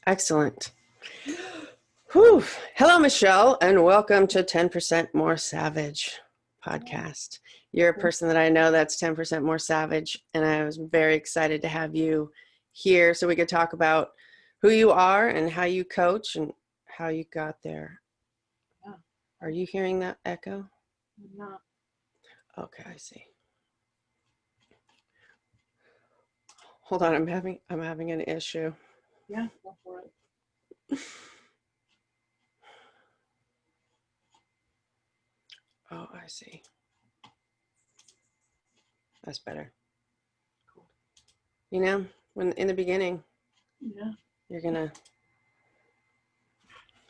Excellent. Whew. Hello, Michelle, and welcome to 10% More Savage podcast. You're a person that I know that's 10% more savage, and I was very excited to have you here so we could talk about who you are and how you coach and how you got there. Yeah. Are you hearing that echo? I'm not. Okay, I see. Hold on, I'm having an issue. Yeah, go for it. Oh, I see. That's better. Cool. You know, when in the beginning, Yeah. you're gonna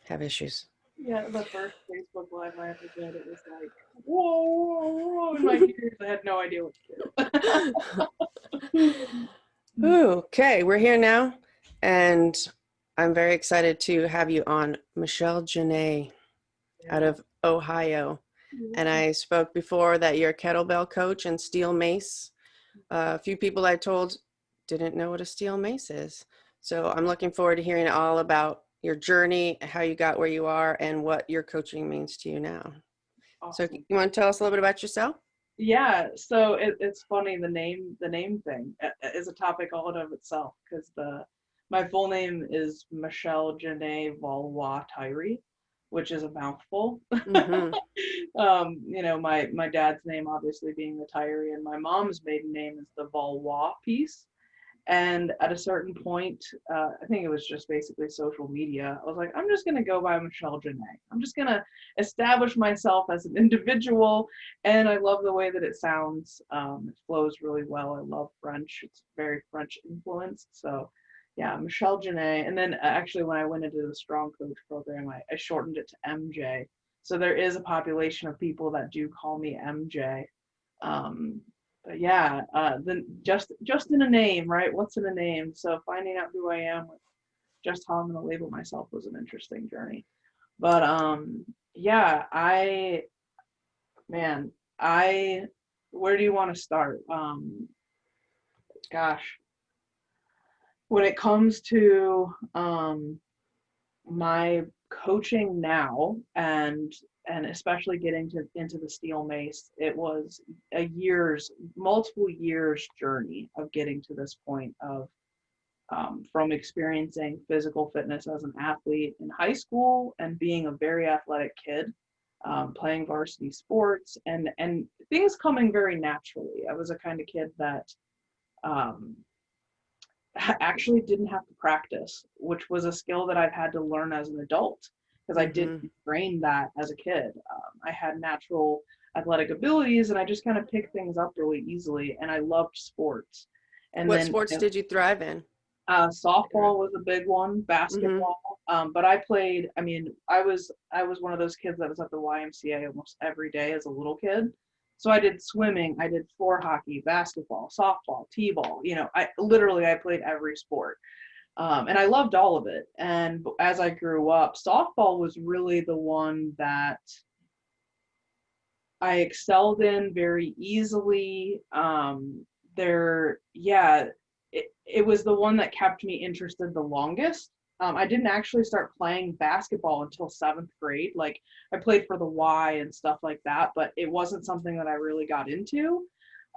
have issues. Yeah, the first Facebook Live I ever did, it was like, whoa, whoa, whoa, in my ears. I had no idea what to do. Okay, we're here now, and I'm very excited to have you on. Michelle Jenai out Yeah. of Ohio. And Yeah. I spoke before that you're a kettlebell coach and steel mace. A few people I told didn't know what a steel mace is. So I'm looking forward to hearing all about your journey, how you got where you are, and what your coaching means to you now. So Awesome. you want to tell us a little bit about yourself? Yeah, so it's funny, the name thing is a topic all in of itself because the my full name is Michelle Jenai Valois Tyree, which is a mouthful. Mm-hmm. My dad's name obviously being the Tyree, and my mom's maiden name is the Valois piece. And at a certain point, I think it was just basically social media. I was like, I'm just gonna go by Michelle Jenai. I'm just gonna establish myself as an individual, and I love the way that it sounds. It flows really well. I love French. It's very French influenced. So, yeah, Michelle Jenai. And then actually, when I went into the Strong Coach program, I shortened it to MJ. So there is a population of people that do call me MJ. Um, but yeah, then just in a name, right? What's in a name? So finding out who I am, just how I'm going to label myself was an interesting journey. But yeah, man, I, where do you want to start? Gosh, when it comes to my coaching now and especially getting into the steel mace, it was multiple years journey of getting to this point of from experiencing physical fitness as an athlete in high school and being a very athletic kid, playing varsity sports and things coming very naturally. I was a kind of kid that um, actually didn't have to practice, which was a skill that I've had to learn as an adult because I Mm-hmm. didn't train that as a kid. I had natural athletic abilities and I just kind of picked things up really easily, and I loved sports. And What then sports did you thrive in? softball was a big one, Mm-hmm. basketball. But I played. I mean, I was one of those kids that was at the YMCA almost every day as a little kid. So I did swimming, I did floor hockey, basketball, softball, t-ball. I played every sport, and I loved all of it. And as I grew up, softball was really the one that I excelled in very easily. It was the one that kept me interested the longest. I didn't actually start playing basketball until seventh grade. Like I played for the Y and stuff like that, but it wasn't something that I really got into.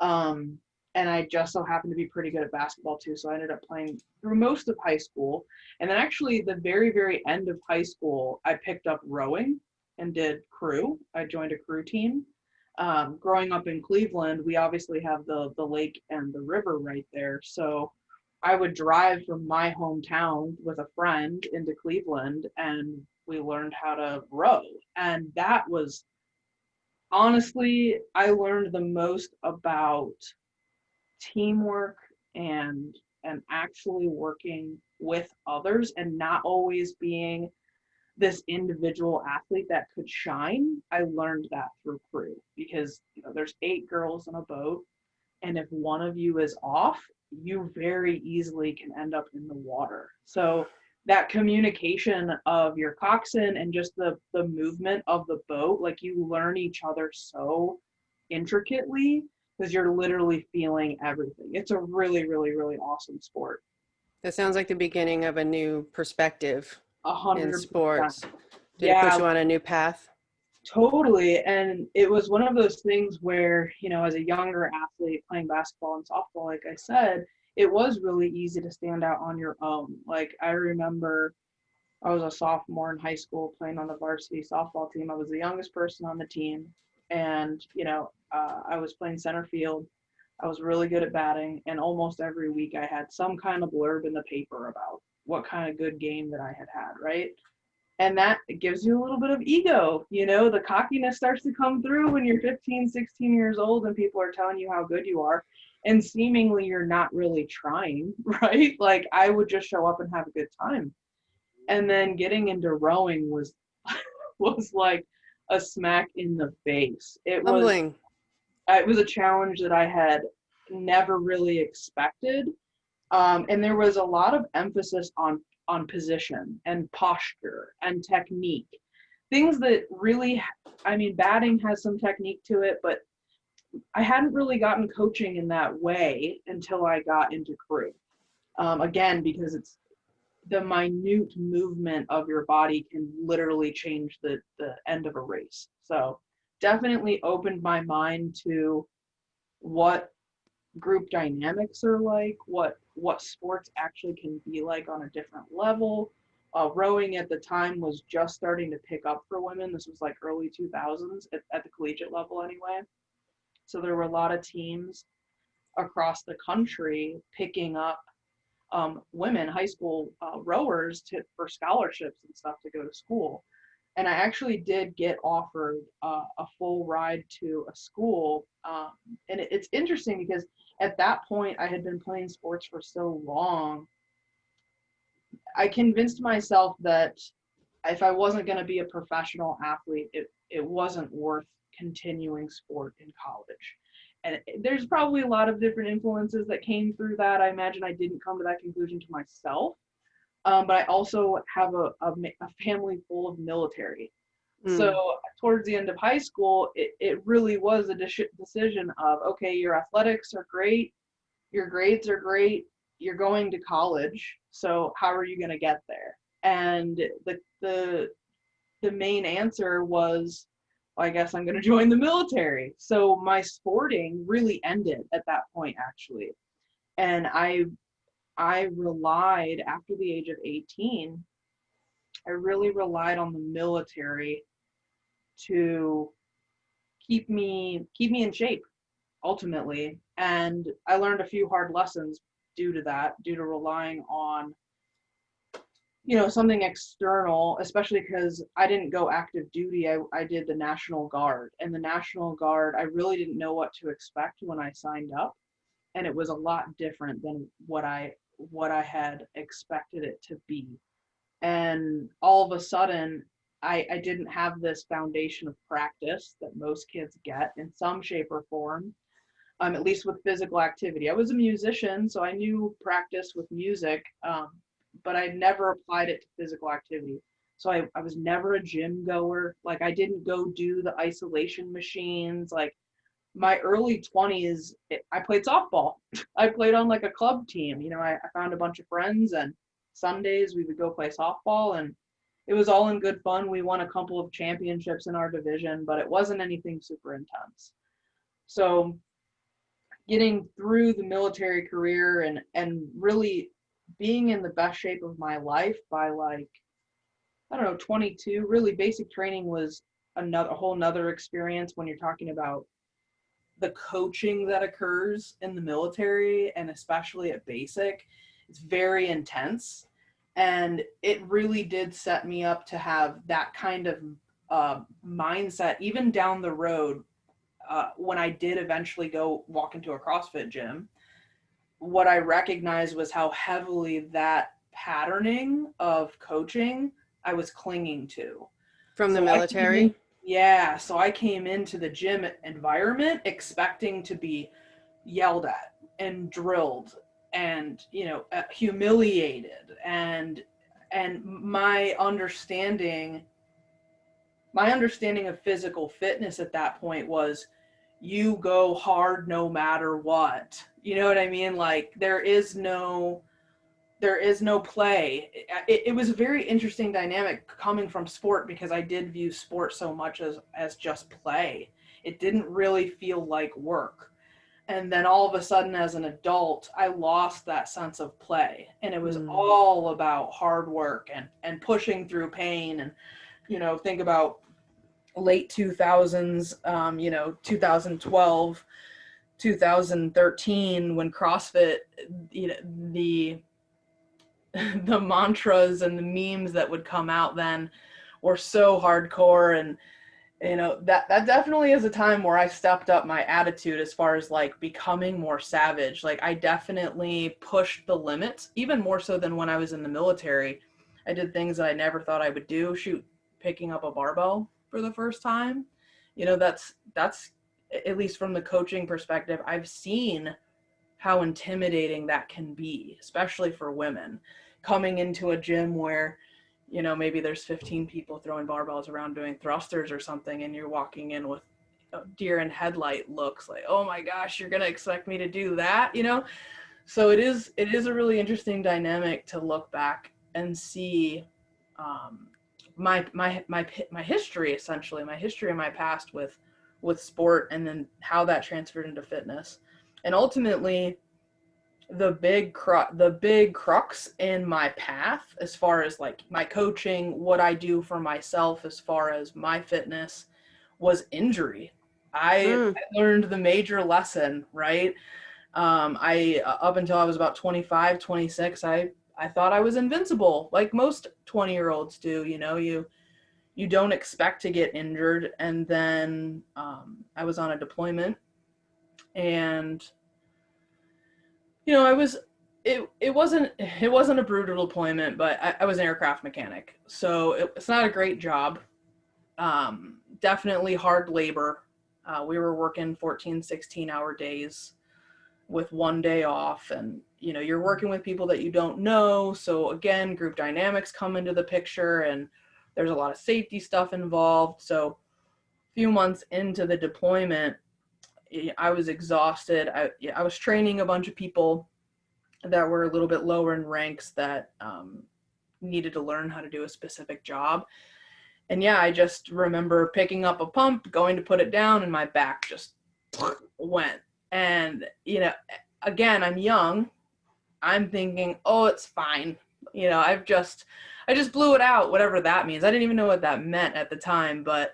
Um, and I just so happened to be pretty good at basketball too, so I ended up playing through most of high school. And then actually the very, very end of high school, I picked up rowing and did crew. I joined a crew team. Growing up in Cleveland, we obviously have the lake and the river right there. So I would drive from my hometown with a friend into Cleveland, and we learned how to row. And that was honestly, I learned the most about teamwork and actually working with others and not always being this individual athlete that could shine. I learned that through crew because there's 8 girls in a boat, and if one of you is off, you very easily can end up in the water. So that communication of your coxswain and just the movement of the boat, like you learn each other so intricately because you're literally feeling everything. It's a really, really, really awesome sport. That sounds like the beginning of a new perspective in 100%. sports. Did it put Yeah, you on a new path? totally. And it was one of those things where, as a younger athlete playing basketball and softball, like I said, it was really easy to stand out on your own. Like I remember I was a sophomore in high school playing on the varsity softball team. I was the youngest person on the team. And, I was playing center field. I was really good at batting. And almost every week I had some kind of blurb in the paper about what kind of good game that I had had, right? And that gives you a little bit of ego. The cockiness starts to come through when you're 15, 16 years old and people are telling you how good you are. And seemingly you're not really trying, right? Like I would just show up and have a good time. And then getting into rowing was was like a smack in the face. Humbling. It was a challenge that I had never really expected. And there was a lot of emphasis on position and posture and technique. Things that really, I mean, batting has some technique to it, but I hadn't really gotten coaching in that way until I got into crew. Again, because it's the minute movement of your body can literally change the end of a race. So definitely opened my mind to what group dynamics are like, what sports actually can be like on a different level. Rowing at the time was just starting to pick up for women. This was like early 2000s at the collegiate level anyway. So there were a lot of teams across the country picking up women, high school rowers for scholarships and stuff to go to school. And I actually did get offered a full ride to a school. And it's interesting because at that point I had been playing sports for so long. I convinced myself that if I wasn't going to be a professional athlete, it wasn't worth continuing sport in college. And there's probably a lot of different influences that came through that. I imagine I didn't come to that conclusion to myself. But I also have a family full of military. So Mm. towards the end of high school, it really was a decision of, okay, your athletics are great, your grades are great, you're going to college. So how are you going to get there? And the main answer was, well, I guess I'm going to join the military. So my sporting really ended at that point, actually. And I relied after the age of 18, I really relied on the military to keep me in shape ultimately. And I learned a few hard lessons due to that, due to relying on something external, especially because I didn't go active duty. I did the National Guard, and the National Guard, I really didn't know what to expect when I signed up, and it was a lot different than what I had expected it to be. And all of a sudden, I didn't have this foundation of practice that most kids get in some shape or form, at least with physical activity. I was a musician, so I knew practice with music, but I never applied it to physical activity. So I was never a gym goer. Like I didn't go do the isolation machines. Like my early 20s, I played softball. I played on like a club team. I found a bunch of friends, and Sundays we would go play softball, and it was all in good fun. We won a couple of championships in our division, but it wasn't anything super intense. So getting through the military career and really being in the best shape of my life by like, I don't know, 22, really basic training was a whole nother experience when you're talking about the coaching that occurs in the military, and especially at basic. It's very intense, and it really did set me up to have that kind of mindset even down the road. When I did eventually go walk into a CrossFit gym, what I recognized was how heavily that patterning of coaching I was clinging to. From the So military? so I came into the gym environment expecting to be yelled at and drilled and, humiliated, and my understanding of physical fitness at that point was you go hard no matter what. You know what I mean? Like there is no there is no play. It was a very interesting dynamic coming from sport, because I did view sport so much as just play. It didn't really feel like work. And then all of a sudden, as an adult, I lost that sense of play. And it was all about hard work and pushing through pain. And, think about late 2000s, 2012, 2013, when CrossFit, the the mantras and the memes that would come out then were so hardcore. And that definitely is a time where I stepped up my attitude as far as like becoming more savage. Like I definitely pushed the limits, even more so than when I was in the military. I did things that I never thought I would do. Shoot, picking up a barbell for the first time. That's at least from the coaching perspective, I've seen how intimidating that can be, especially for women coming into a gym where maybe there's 15 people throwing barbells around doing thrusters or something, and you're walking in with deer in headlight looks like, oh my gosh, you're gonna expect me to do that, So it is a really interesting dynamic to look back and see my history, essentially my history and my past with sport, and then how that transferred into fitness. And ultimately, the big crux in my path, as far as like my coaching, what I do for myself as far as my fitness, was injury. I learned the major lesson, right? I up until I was about 25, 26, I thought I was invincible, like most 20-year-olds do. You don't expect to get injured. And then I was on a deployment, and I was, it wasn't a brutal deployment, but I was an aircraft mechanic. So it's not a great job. Definitely hard labor. We were working 14, 16-hour days with one day off, and you're working with people that you don't know. So again, group dynamics come into the picture, and there's a lot of safety stuff involved. So a few months into the deployment, I was exhausted. I was training a bunch of people that were a little bit lower in ranks that needed to learn how to do a specific job. And yeah, I just remember picking up a pump, going to put it down, and my back just went. And, again, I'm young. I'm thinking, oh, it's fine. I just blew it out, whatever that means. I didn't even know what that meant at the time, but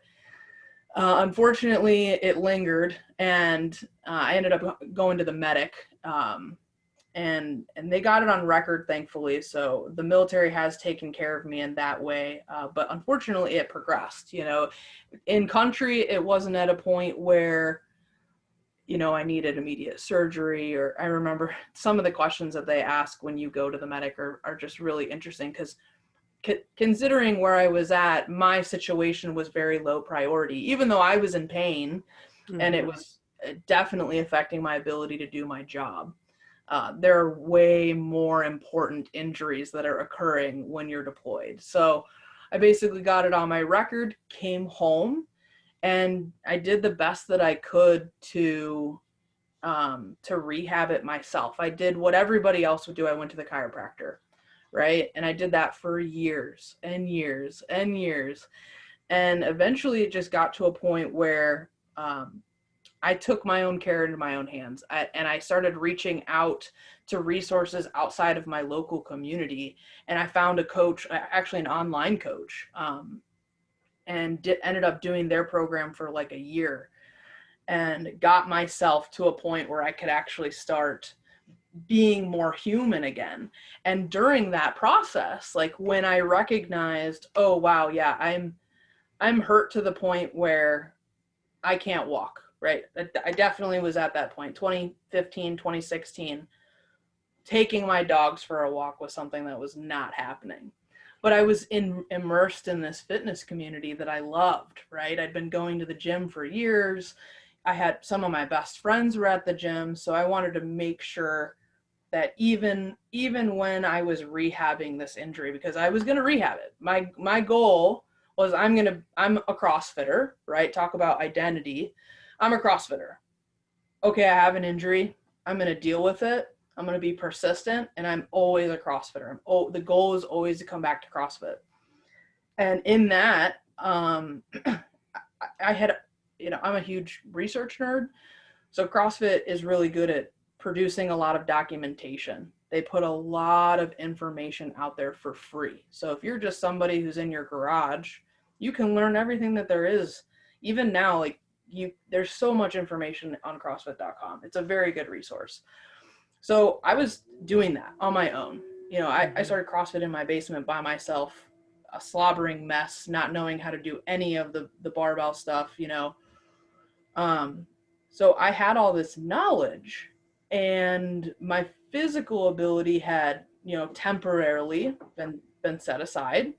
unfortunately it lingered, and I ended up going to the medic. And they got it on record, thankfully. So the military has taken care of me in that way. But unfortunately, it progressed. In country, it wasn't at a point where, I needed immediate surgery. Or I remember some of the questions that they ask when you go to the medic are just really interesting, because considering where I was at, my situation was very low priority, even though I was in pain, and it was definitely affecting my ability to do my job. There are way more important injuries that are occurring when you're deployed. So I basically got it on my record, came home, and I did the best that I could to rehab it myself. I did what everybody else would do. I went to the chiropractor, right? And I did that for years and years and years. And eventually it just got to a point where I took my own care into my own hands, and I started reaching out to resources outside of my local community. And I found a coach, actually an online coach, and ended up doing their program for like a year, and got myself to a point where I could actually start being more human again. And during that process, like when I recognized, oh wow, yeah, I'm hurt to the point where I can't walk, right? I definitely was at that point. 2015, 2016, taking my dogs for a walk was something that was not happening. But I was immersed in this fitness community that I loved, right? I'd been going to the gym for years. I had some of my best friends were at the gym, so I wanted to make sure that even when I was rehabbing this injury, because I was going to rehab it, my goal was I'm a CrossFitter, right? Talk about identity. I'm a CrossFitter. Okay, I have an injury. I'm going to deal with it. I'm going to be persistent, and I'm always a CrossFitter. The goal is always to come back to CrossFit. And in that, I had, I'm a huge research nerd. So CrossFit is really good at producing a lot of documentation. They put a lot of information out there for free. So if you're just somebody who's in your garage, you can learn everything that there is. Even now, there's so much information on CrossFit.com. It's a very good resource. So I was doing that on my own. I started CrossFit in my basement by myself, a slobbering mess, not knowing how to do any of the barbell stuff, So I had all this knowledge, and my physical ability had, temporarily been set aside.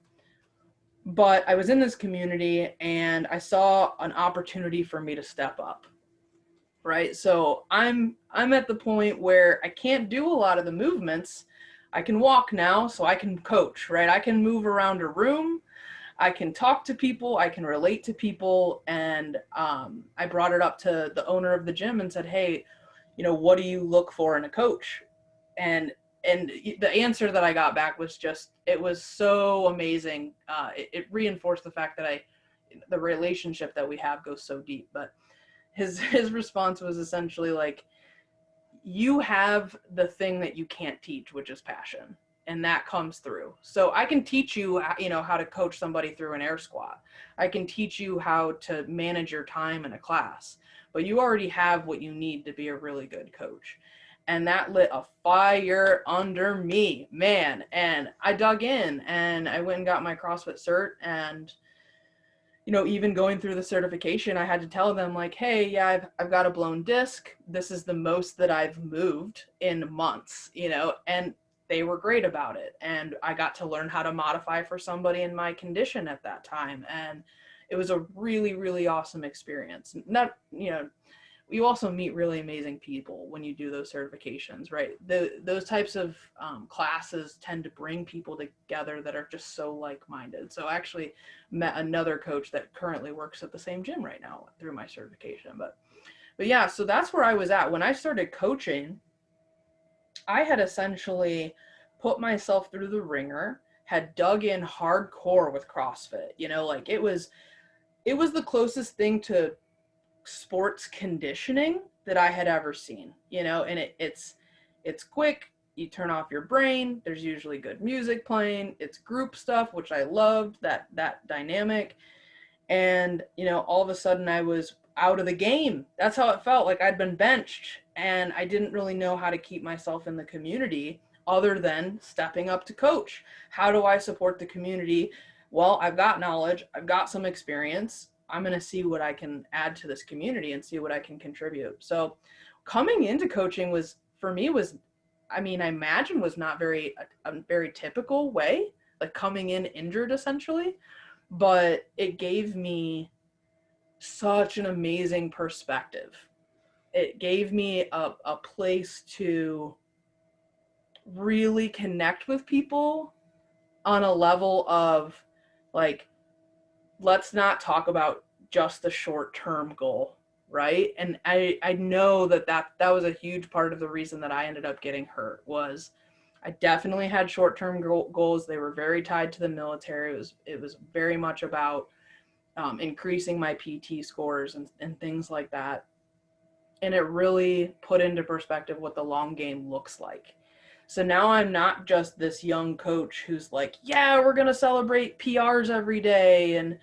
But I was in this community, and I saw an opportunity for me to step up. Right? So I'm at the point where I can't do a lot of the movements. I can walk now, so I can coach, right? I can move around a room. I can talk to people, I can relate to people, and I brought it up to the owner of the gym and said, hey, what do you look for in a coach? And the answer that I got back was it was so amazing. It reinforced the fact that the relationship that we have goes so deep. But his response was essentially like, you have the thing that you can't teach, which is passion. And that comes through. So I can teach you, how to coach somebody through an air squat. I can teach you how to manage your time in a class, but you already have what you need to be a really good coach. And that lit a fire under me, man. And I dug in, and I went and got my CrossFit cert. And even going through the certification, I had to tell them like, hey, yeah, I've got a blown disc. This is the most that I've moved in months, and they were great about it. And I got to learn how to modify for somebody in my condition at that time. And it was a really, really awesome experience. You also meet really amazing people when you do those certifications, right? Those types of classes tend to bring people together that are just so like-minded. So I actually met another coach that currently works at the same gym right now through my certification. But yeah, so that's where I was at. When I started coaching, I had essentially put myself through the ringer, had dug in hardcore with CrossFit. It was the closest thing to sports conditioning that I had ever seen, and it's quick. You turn off your brain. There's usually good music playing. It's group stuff, which I loved, that dynamic. And, all of a sudden I was out of the game. That's how it felt. Like I'd been benched, and I didn't really know how to keep myself in the community other than stepping up to coach. How do I support the community? Well, I've got knowledge. I've got some experience. I'm going to see what I can add to this community and see what I can contribute. So coming into coaching I imagine was not a very typical way, like coming in injured essentially, but it gave me such an amazing perspective. It gave me a place to really connect with people on a level of like, let's not talk about just the short-term goal, right? And I know that was a huge part of the reason that I ended up getting hurt. Was I definitely had short-term goals. They were very tied to the military. It was very much about increasing my PT scores and things like that. And it really put into perspective what the long game looks like. So now I'm not just this young coach who's like, yeah, we're going to celebrate PRs every day. And,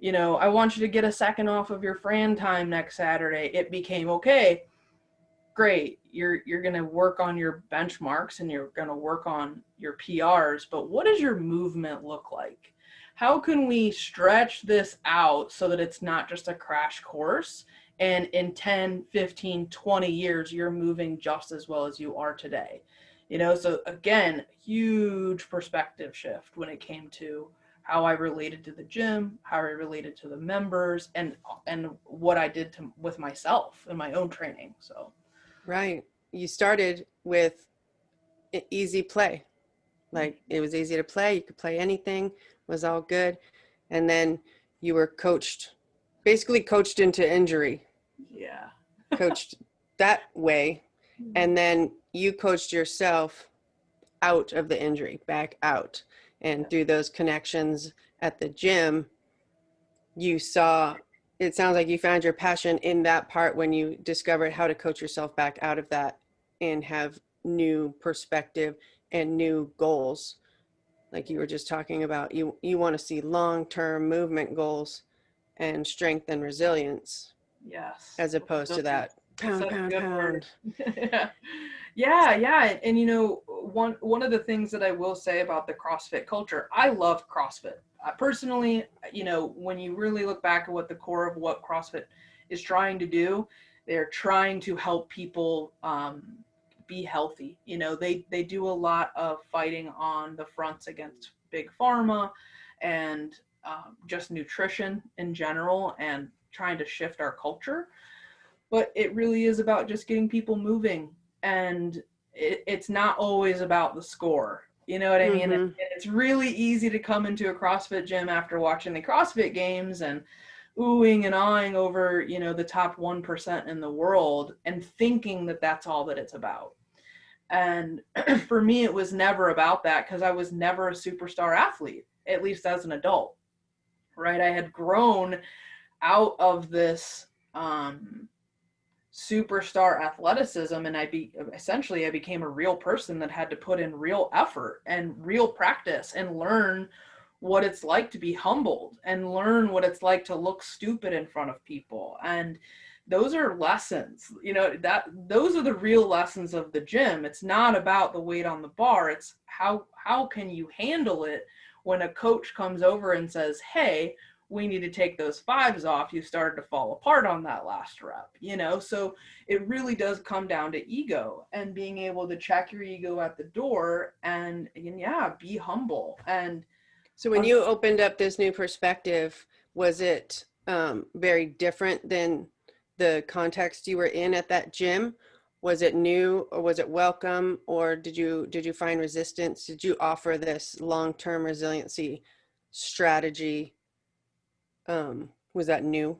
I want you to get a second off of your Fran time next Saturday. It became, okay, great. You're going to work on your benchmarks and you're going to work on your PRs, but what does your movement look like? How can we stretch this out so that it's not just a crash course? And in 10, 15, 20 years, you're moving just as well as you are today. So again, huge perspective shift when it came to how I related to the gym, how I related to the members, and what I did with myself and my own training. So, right. You started with easy play. Like it was easy to play. You could play anything, was all good. And then you were basically coached into injury. Yeah. Coached that way. And then you coached yourself out of the injury, back out. And through those connections at the gym, you saw, it sounds like you found your passion in that part when you discovered how to coach yourself back out of that and have new perspective and new goals. Like you were just talking about, you want to see long-term movement goals and strength and resilience Yes. as opposed to Resilience. that pound, Such a pound, good word. pound. Yeah. Yeah, yeah. And you know, one of the things that I will say about the CrossFit culture, I love CrossFit. Personally, you know, when you really look back at what the core of what CrossFit is trying to do, they're trying to help people be healthy. You know, they do a lot of fighting on the fronts against big pharma and just nutrition in general and trying to shift our culture. But it really is about just getting people moving, and it's not always about the score. You know what I mean? Mm-hmm. It's really easy to come into a CrossFit gym after watching the CrossFit games and oohing and awing over, you know, the top 1% in the world and thinking that that's all that it's about. And for me, it was never about that because I was never a superstar athlete, at least as an adult, right? I had grown out of this superstar athleticism, and essentially I became a real person that had to put in real effort and real practice and learn what it's like to be humbled and learn what it's like to look stupid in front of people. And those are lessons, you know, that those are the real lessons of the gym. It's not about the weight on the bar. It's how can you handle it when a coach comes over and says, hey, we need to take those fives off. You started to fall apart on that last rep, you know? So it really does come down to ego and being able to check your ego at the door and yeah, be humble. And So when you opened up this new perspective, was it very different than the context you were in at that gym? Was it new, or was it welcome, or did you find resistance? Did you offer this long-term resiliency strategy? Was that new?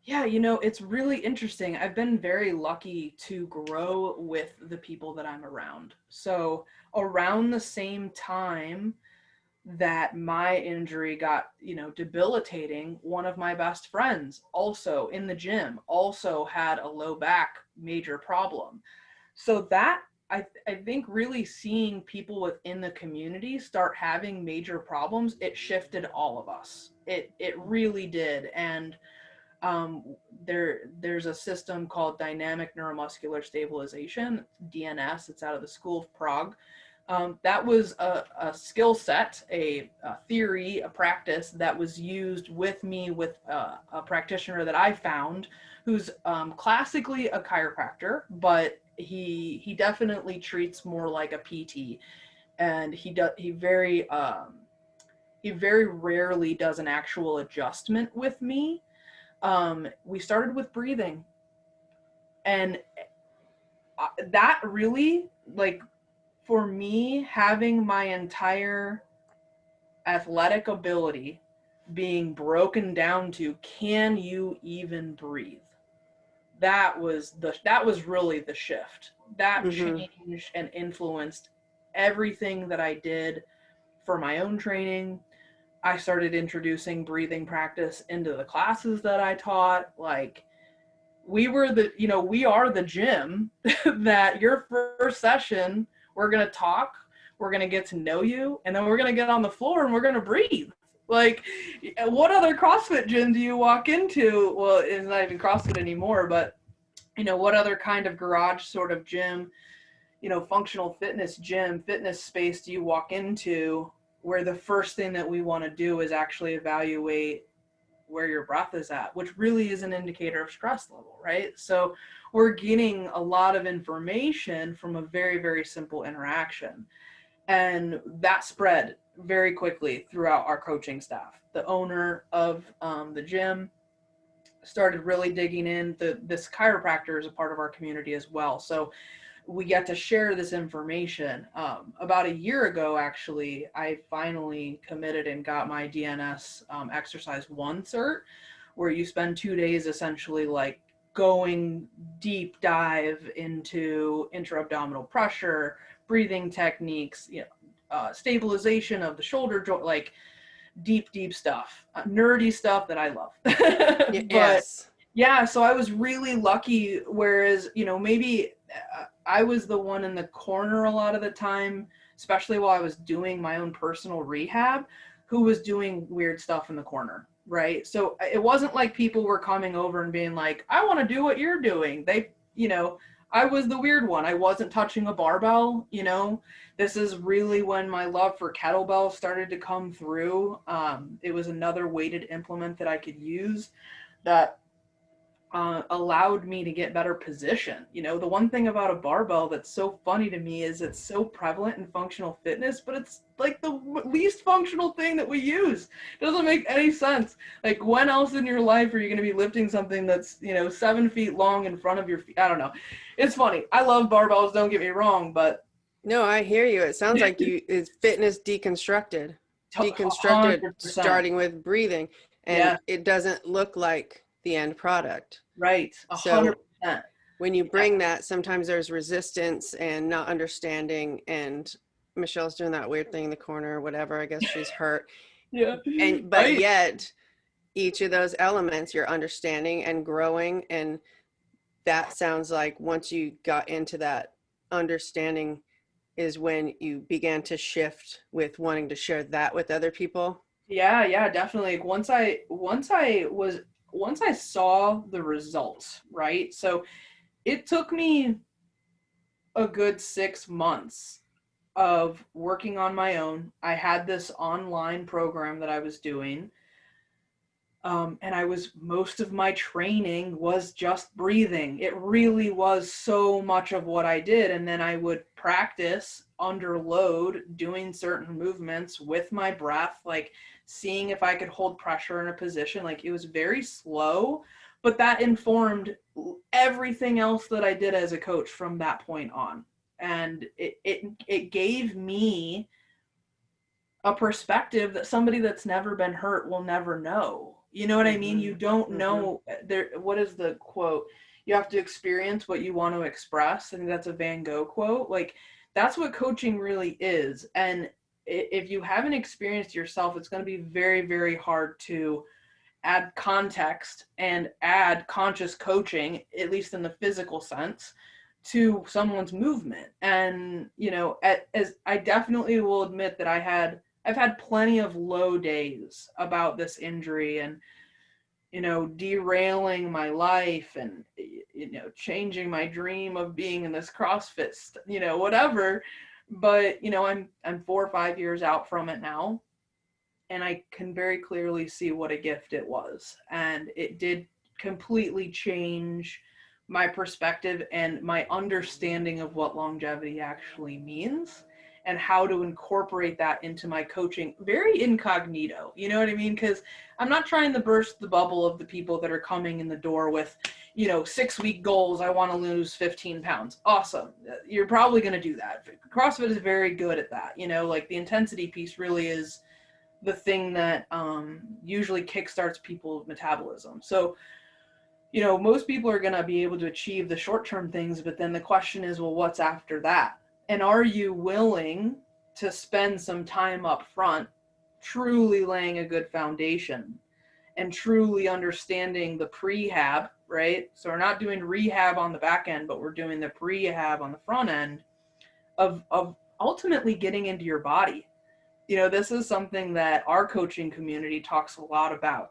yeah, you know, it's really interesting. I've been very lucky to grow with the people that I'm around. So around the same time that my injury got, you know, debilitating, one of my best friends also in the gym also had a low back major problem. So that I think really seeing people within the community start having major problems, it shifted all of us. It really did. And um, there's a system called dynamic neuromuscular stabilization, DNS. It's out of the School of Prague. That was a skill set, a theory, a practice that was used with me with a practitioner that I found who's classically a chiropractor, but he definitely treats more like a PT, and he very rarely does an actual adjustment with me. We started with breathing, and that really, like, for me, having my entire athletic ability being broken down to, can you even breathe? That was really the shift. That Mm-hmm. changed and influenced everything that I did for my own training. I started introducing breathing practice into the classes that I taught. Like, we are the gym that your first session, we're going to talk, we're going to get to know you, and then we're going to get on the floor and we're going to breathe. Like, what other CrossFit gym do you walk into? Well, it's not even CrossFit anymore, but you know, what other kind of garage sort of gym, you know, functional fitness gym, fitness space do you walk into where the first thing that we want to do is actually evaluate where your breath is at, which really is an indicator of stress level, right? So we're getting a lot of information from a very, very simple interaction. And that spread very quickly throughout our coaching staff. The owner of the gym started really digging in. This chiropractor is a part of our community as well. So we get to share this information. About a year ago, actually, I finally committed and got my DNS Exercise 1 cert, where you spend 2 days essentially like going deep dive into intra-abdominal pressure, breathing techniques, stabilization of the shoulder joint, like deep stuff, nerdy stuff that I love. But Yes. yeah, so I was really lucky. Whereas, maybe I was the one in the corner a lot of the time, especially while I was doing my own personal rehab, who was doing weird stuff in the corner, right? So it wasn't like people were coming over and being like, I want to do what you're doing. I was the weird one. I wasn't touching a barbell. This is really when my love for kettlebells started to come through. It was another weighted implement that I could use that allowed me to get better position. The one thing about a barbell that's so funny to me is it's so prevalent in functional fitness, but it's like the least functional thing that we use. It doesn't make any sense. Like, when else in your life are you going to be lifting something that's 7 feet long in front of your feet? I don't know. It's funny. I love barbells, don't get me wrong, but No, I hear you. It sounds like it's fitness deconstructed, 100%. starting with breathing, and Yeah, it doesn't look like the end product. right. So 100%. when you Yeah. bring that, sometimes there's resistance and not understanding, and Michelle's doing that weird thing in the corner or whatever. I guess she's hurt. Yeah. But Right. yet each of those elements you're understanding and growing, and that sounds like once you got into that understanding is when you began to shift with wanting to share that with other people. Yeah, definitely. Like, once I saw the results, right? So it took me a good 6 months of working on my own. I had this online program that I was doing. And most of my training was just breathing. It really was so much of what I did. And then I would practice under load, doing certain movements with my breath, like seeing if I could hold pressure in a position. Like, it was very slow, but that informed everything else that I did as a coach from that point on. And it gave me a perspective that somebody that's never been hurt will never know. You know what I mean? You don't know there. What is the quote? You have to experience what you want to express. I think that's a Van Gogh quote. Like, that's what coaching really is. And if you haven't experienced yourself, it's going to be very, very hard to add context and add conscious coaching, at least in the physical sense, to someone's movement. And as I definitely will admit that I've had plenty of low days about this injury, and derailing my life, and changing my dream of being in this CrossFit whatever. But I'm 4 or 5 years out from it now, and I can very clearly see what a gift it was. And it did completely change my perspective and my understanding of what longevity actually means, and how to incorporate that into my coaching very incognito. You know what I mean? Because I'm not trying to burst the bubble of the people that are coming in the door with 6-week goals. I want to lose 15 pounds. Awesome. You're probably going to do that. CrossFit is very good at that. Like, the intensity piece really is the thing that usually kickstarts people's metabolism. So, most people are going to be able to achieve the short-term things, but then the question is, well, what's after that? And are you willing to spend some time up front truly laying a good foundation and truly understanding the prehab, right? So we're not doing rehab on the back end, but we're doing the prehab on the front end of ultimately getting into your body. This is something that our coaching community talks a lot about.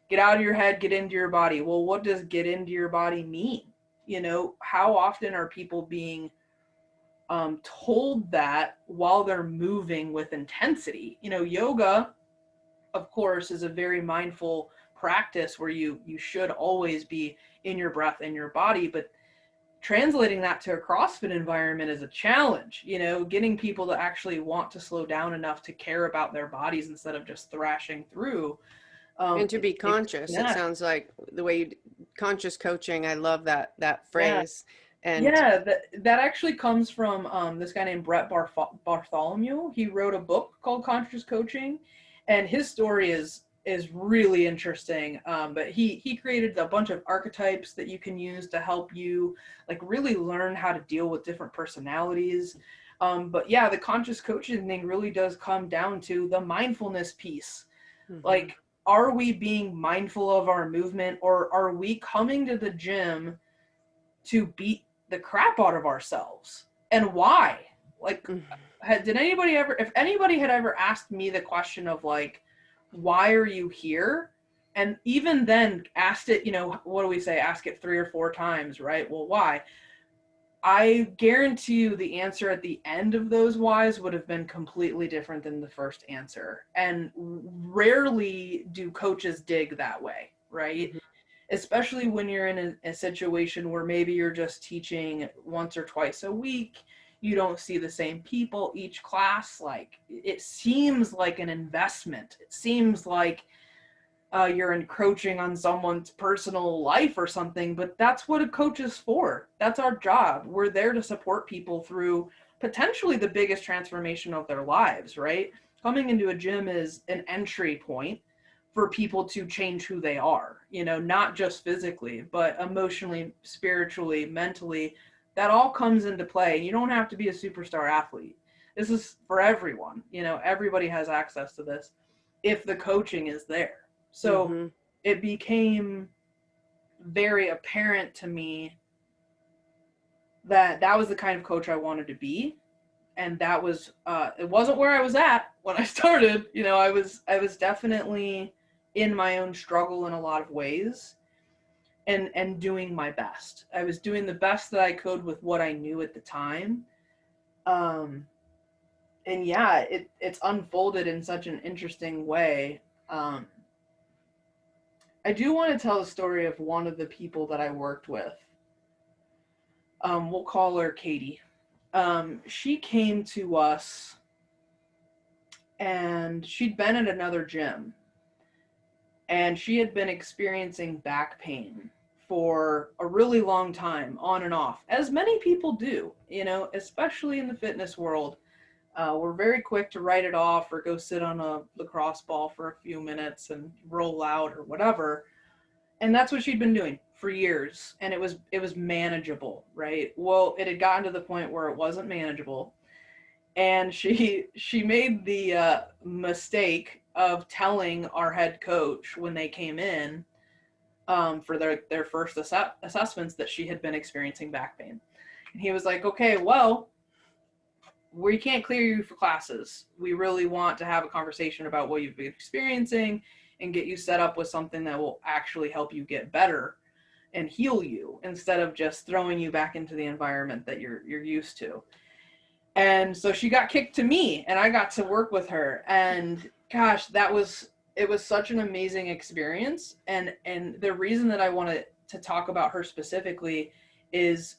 Get out of your head, get into your body. Well, what does get into your body mean? How often are people being told that while they're moving with intensity? Yoga, of course, is a very mindful practice where you should always be in your breath, in your body, but translating that to a CrossFit environment is a challenge. Getting people to actually want to slow down enough to care about their bodies instead of just thrashing through. And to be conscious, it Yeah, sounds like the way conscious coaching. I love that yeah, phrase. And yeah. That actually comes from this guy named Brett Bartholomew. He wrote a book called Conscious Coaching, and his story is is really interesting. But he created a bunch of archetypes that you can use to help you like really learn how to deal with different personalities. But yeah, the conscious coaching thing really does come down to the mindfulness piece. Mm-hmm. Like, are we being mindful of our movement, or are we coming to the gym to beat the crap out of ourselves? And why? Like, did anybody ever, if anybody had ever asked me the question of like, why are you here? And even then asked it, what do we say? Ask it 3 or 4 times, right? Well, why? I guarantee you the answer at the end of those whys would have been completely different than the first answer. And rarely do coaches dig that way, right? Mm-hmm. Especially when you're in a situation where maybe you're just teaching once or twice a week. You don't see the same people each class. Like, it seems like an investment. It seems like you're encroaching on someone's personal life or something, but that's what a coach is for. That's our job. We're there to support people through potentially the biggest transformation of their lives, right? Coming into a gym is an entry point for people to change who they are, not just physically, but emotionally, spiritually, mentally. That all comes into play. You don't have to be a superstar athlete. This is for everyone. Everybody has access to this if the coaching is there. So Mm-hmm. it became very apparent to me that that was the kind of coach I wanted to be. And that was, it wasn't where I was at when I started. I was definitely in my own struggle in a lot of ways, and doing my best. I was doing the best that I could with what I knew at the time. Um, and yeah, it's unfolded in such an interesting way. Um, I do want to tell the story of one of the people that I worked with. We'll call her Katie. She came to us and she'd been at another gym, and she had been experiencing back pain for a really long time, on and off, as many people do, especially in the fitness world. We're very quick to write it off or go sit on a lacrosse ball for a few minutes and roll out or whatever. And that's what she'd been doing for years, and it was manageable, right? Well, it had gotten to the point where it wasn't manageable, and she made the mistake of telling our head coach when they came in, for their first assessments, that she had been experiencing back pain. And he was like, okay, well, we can't clear you for classes. We really want to have a conversation about what you've been experiencing and get you set up with something that will actually help you get better and heal you, instead of just throwing you back into the environment that you're used to. And so she got kicked to me, and I got to work with her. And gosh, it was such an amazing experience. And the reason that I wanted to talk about her specifically is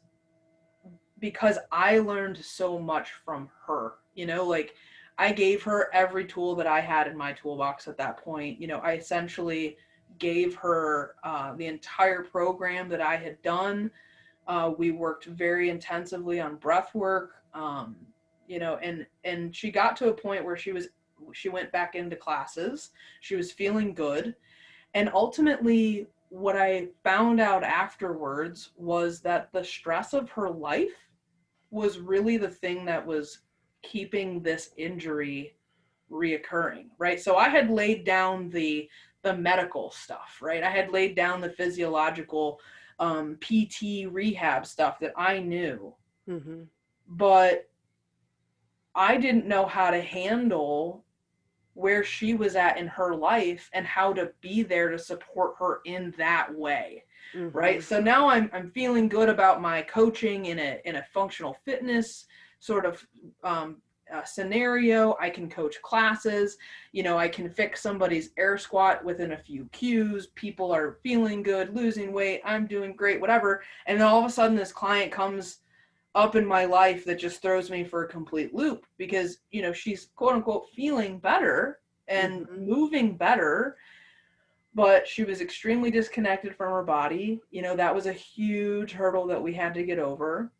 because I learned so much from her. Like, I gave her every tool that I had in my toolbox at that point. I essentially gave her the entire program that I had done. We worked very intensively on breath work, and she got to a point where she went back into classes. She was feeling good. And ultimately, what I found out afterwards was that the stress of her life was really the thing that was keeping this injury reoccurring, right? So I had laid down the medical stuff, right? I had laid down the physiological PT rehab stuff that I knew, Mm-hmm. but I didn't know how to handle where she was at in her life and how to be there to support her in that way, Mm-hmm. right? So now I'm feeling good about my coaching in a functional fitness sort of scenario. I can coach classes. I can fix somebody's air squat within a few cues. People are feeling good, losing weight. I'm doing great, whatever. And then all of a sudden, this client comes up in my life that just throws me for a complete loop, because she's quote unquote feeling better and Mm-hmm. moving better, but she was extremely disconnected from her body. That was a huge hurdle that we had to get over.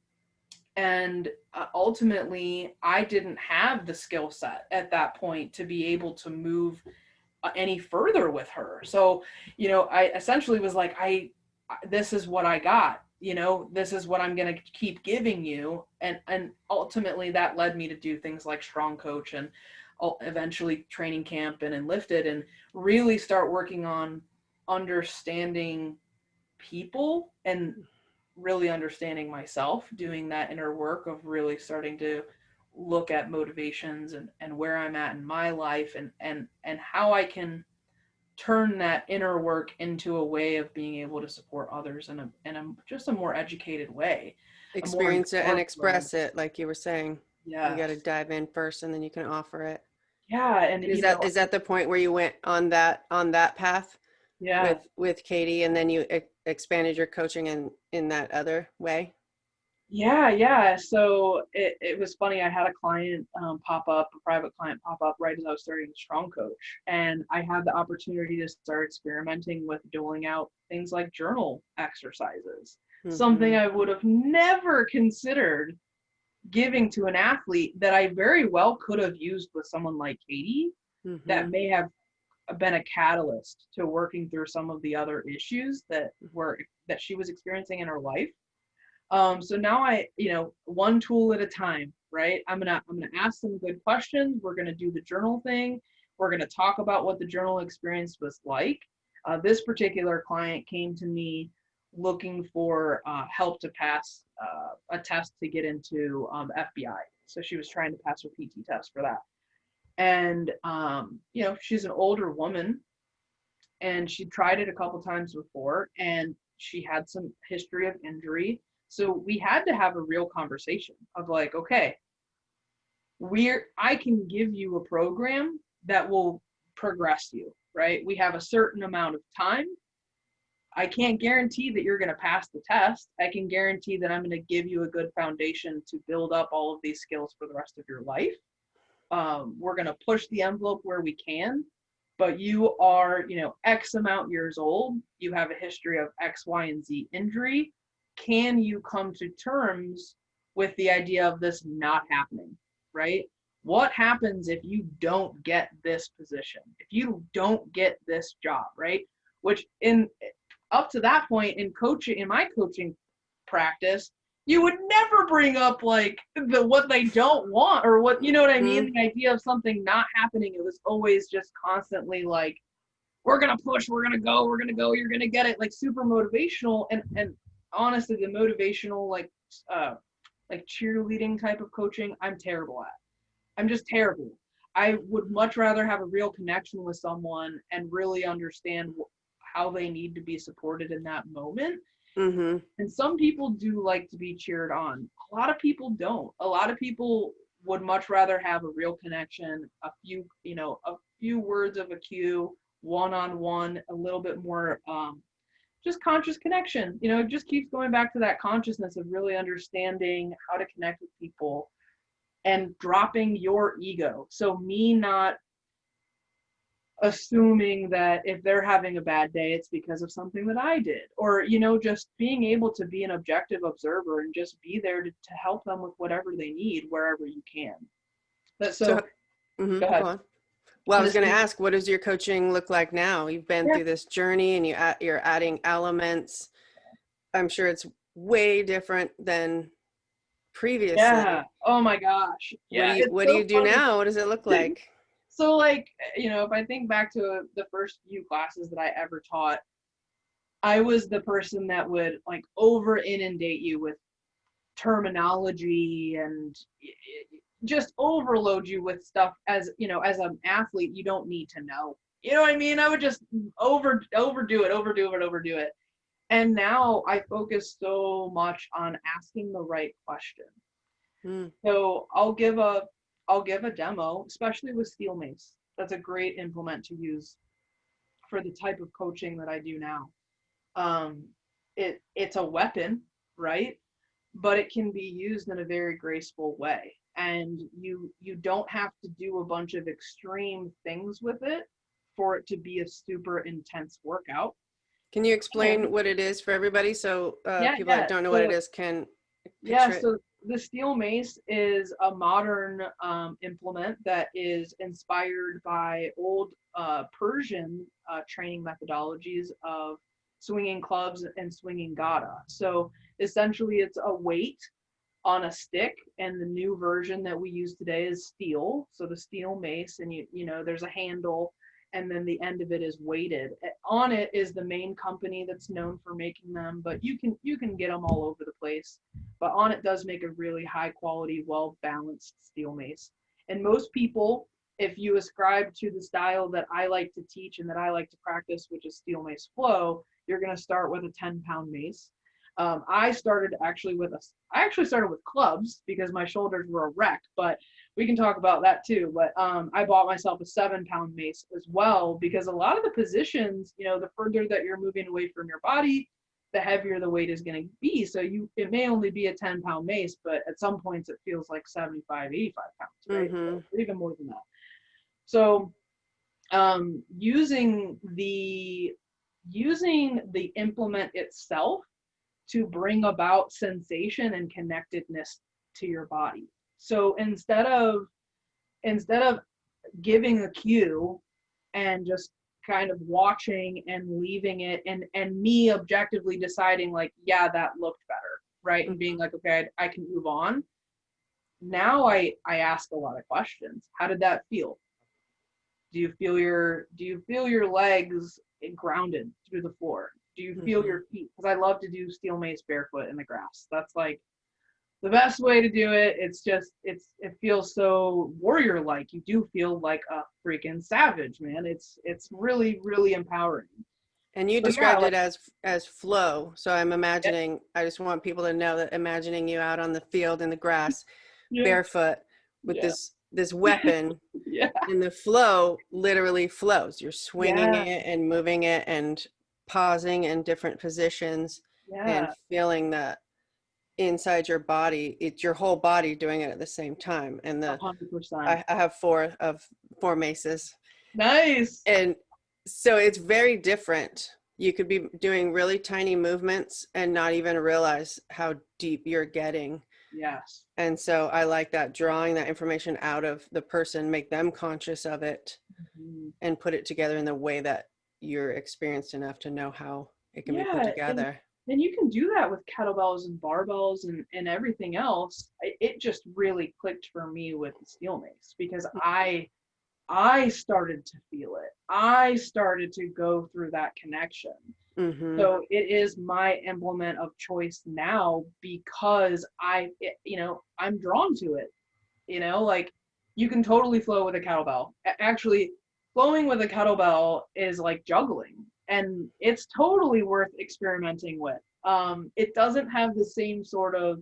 And ultimately, I didn't have the skill set at that point to be able to move any further with her. So, I essentially was like, this is what I got, this is what I'm going to keep giving you. And ultimately that led me to do things like Strong Coach and eventually training camp and Lifted, and really start working on understanding people and really understanding myself, doing that inner work of really starting to look at motivations and where I'm at in my life, and how I can turn that inner work into a way of being able to support others in just a more educated way, a more Experience it and informed way. express it, like you were saying. You got to Yes. dive in first, and then you can offer it. Yeah, and And is that the point where you went on that path yeah. with Katie, and then you expanded your coaching in that other way? Yeah, yeah. So it was funny. I had a client pop up, a private client pop up right as I was starting Strong Coach. And I had the opportunity to start experimenting with doling out things like journal exercises, something Mm-hmm. I would have never considered giving to an athlete that I very well could have used with someone like Katie, Mm-hmm. that may have been a catalyst to working through some of the other issues that she was experiencing in her life. So now one tool at a time, right? I'm gonna ask some good questions. We're gonna do the journal thing. We're gonna talk about what the journal experience was like. This particular client came to me looking for help to pass a test to get into FBI. So she was trying to pass her PT test for that. And she's an older woman, and she tried it a couple times before, and she had some history of injury. So we had to have a real conversation of like, okay, I can give you a program that will progress you, right? We have a certain amount of time. I can't guarantee that you're going to pass the test. I can guarantee that I'm going to give you a good foundation to build up all of these skills for the rest of your life. We're going to push the envelope where we can, but you are, X amount years old. You have a history of X, Y, and Z injury. Can you come to terms with the idea of this not happening, right? What happens if you don't get this position? If you don't get this job, right? Which in up to that point in my coaching practice, you would never bring up like what they don't want, or what, you know what I mean? Mm-hmm. The idea of something not happening, it was always just constantly like, we're gonna push, we're gonna go, you're gonna get it, like super motivational. And honestly, the motivational like cheerleading type of coaching, I'm terrible at. I'm just terrible. I would much rather have a real connection with someone and really understand how they need to be supported in that moment. Mm-hmm. And some people do like to be cheered on. A lot of people don't. A lot of people would much rather have a real connection, a few words of a cue, one-on-one, a little bit more just conscious connection. It just keeps going back to that consciousness of really understanding how to connect with people and dropping your ego. So me not assuming that if they're having a bad day, it's because of something that I did, or, just being able to be an objective observer and just be there to help them with whatever they need wherever you can. But So, so go go ahead. on. Well, I I'm was just going to ask, what does your coaching look like now? You've been Yeah. through this journey, and you're adding elements. I'm sure it's way different than previously. Yeah. Oh my gosh. What do Yeah. you It's what do so you do funny. now? What does it look like? So like, if I think back to the first few classes that I ever taught, I was the person that would like over inundate you with terminology and just overload you with stuff. As an athlete, you don't need to know, you know what I mean? I would just overdo it. And now I focus so much on asking the right question. Mm, So I'll give a demo, especially with steel mace. That's a great implement to use for the type of coaching that I do now. um it's a weapon, right? But it can be used in a very graceful way, and you don't have to do a bunch of extreme things with it for it to be a super intense workout. can you And explain what it is for everybody, so yeah, people that yeah. don't know what it So is can yeah, picture it? so the steel mace is a modern implement that is inspired by old Persian training methodologies of swinging clubs and swinging gada. So essentially, it's a weight on a stick, and the new version that we use today is steel. So the steel mace, and you know there's a handle, and then the end of it is weighted. On it is the main company that's known for making them, but you can get them all over the place. But on it does make a really high quality, well balanced steel mace. And most people, if you ascribe to the style that I like to teach and that I like to practice, which is steel mace flow, you're going to start with a 10-pound mace. I actually started with clubs because my shoulders were a wreck, but we can talk about that too. But I bought myself a 7-pound mace as well, because a lot of the positions, you know, the further that you're moving away from your body, the heavier the weight is going to be. So it may only be a 10-pound mace, but at some points it feels like 75, 85 pounds, right? Mm-hmm. Or even more than that. So using the implement itself to bring about sensation and connectedness to your body. So instead of giving a cue and just kind of watching and leaving it, and me objectively deciding like, yeah, that looked better, right? And being like, okay, I can move on. Now I ask a lot of questions. How did that feel? Do you feel your legs grounded through the floor? Do you feel your feet? Because I love to do steel mace barefoot in the grass. That's like the best way to do it. It feels so warrior like. You do feel like a freaking savage, man. It's really, really empowering. And you So yeah, described like, it as flow. So I'm imagining, I just want people to know that imagining you out on the field in the grass, yeah, barefoot with yeah, this weapon, yeah, and the flow literally flows. You're swinging yeah, it and moving it and pausing in different positions and yeah, feeling that inside your body. It's your whole body doing it at the same time. And 100%. I have four maces, Nice. and so it's very different. You could be doing really tiny movements and not even realize how deep you're getting. Yes. And so I like that, drawing that information out of the person, make them conscious of it, Mhm. and put it together in the way that you're experienced enough to know how it can be put Yeah, together. and you can do that with kettlebells and barbells and everything else. It just really clicked for me with the steel mace, because I started to feel it. I started to go through that connection. Mm-hmm. So it is my implement of choice now, because I'm drawn to it. You know, like, you can totally flow with a kettlebell. Actually, flowing with a kettlebell is like juggling, and it's totally worth experimenting with. It doesn't have the same sort of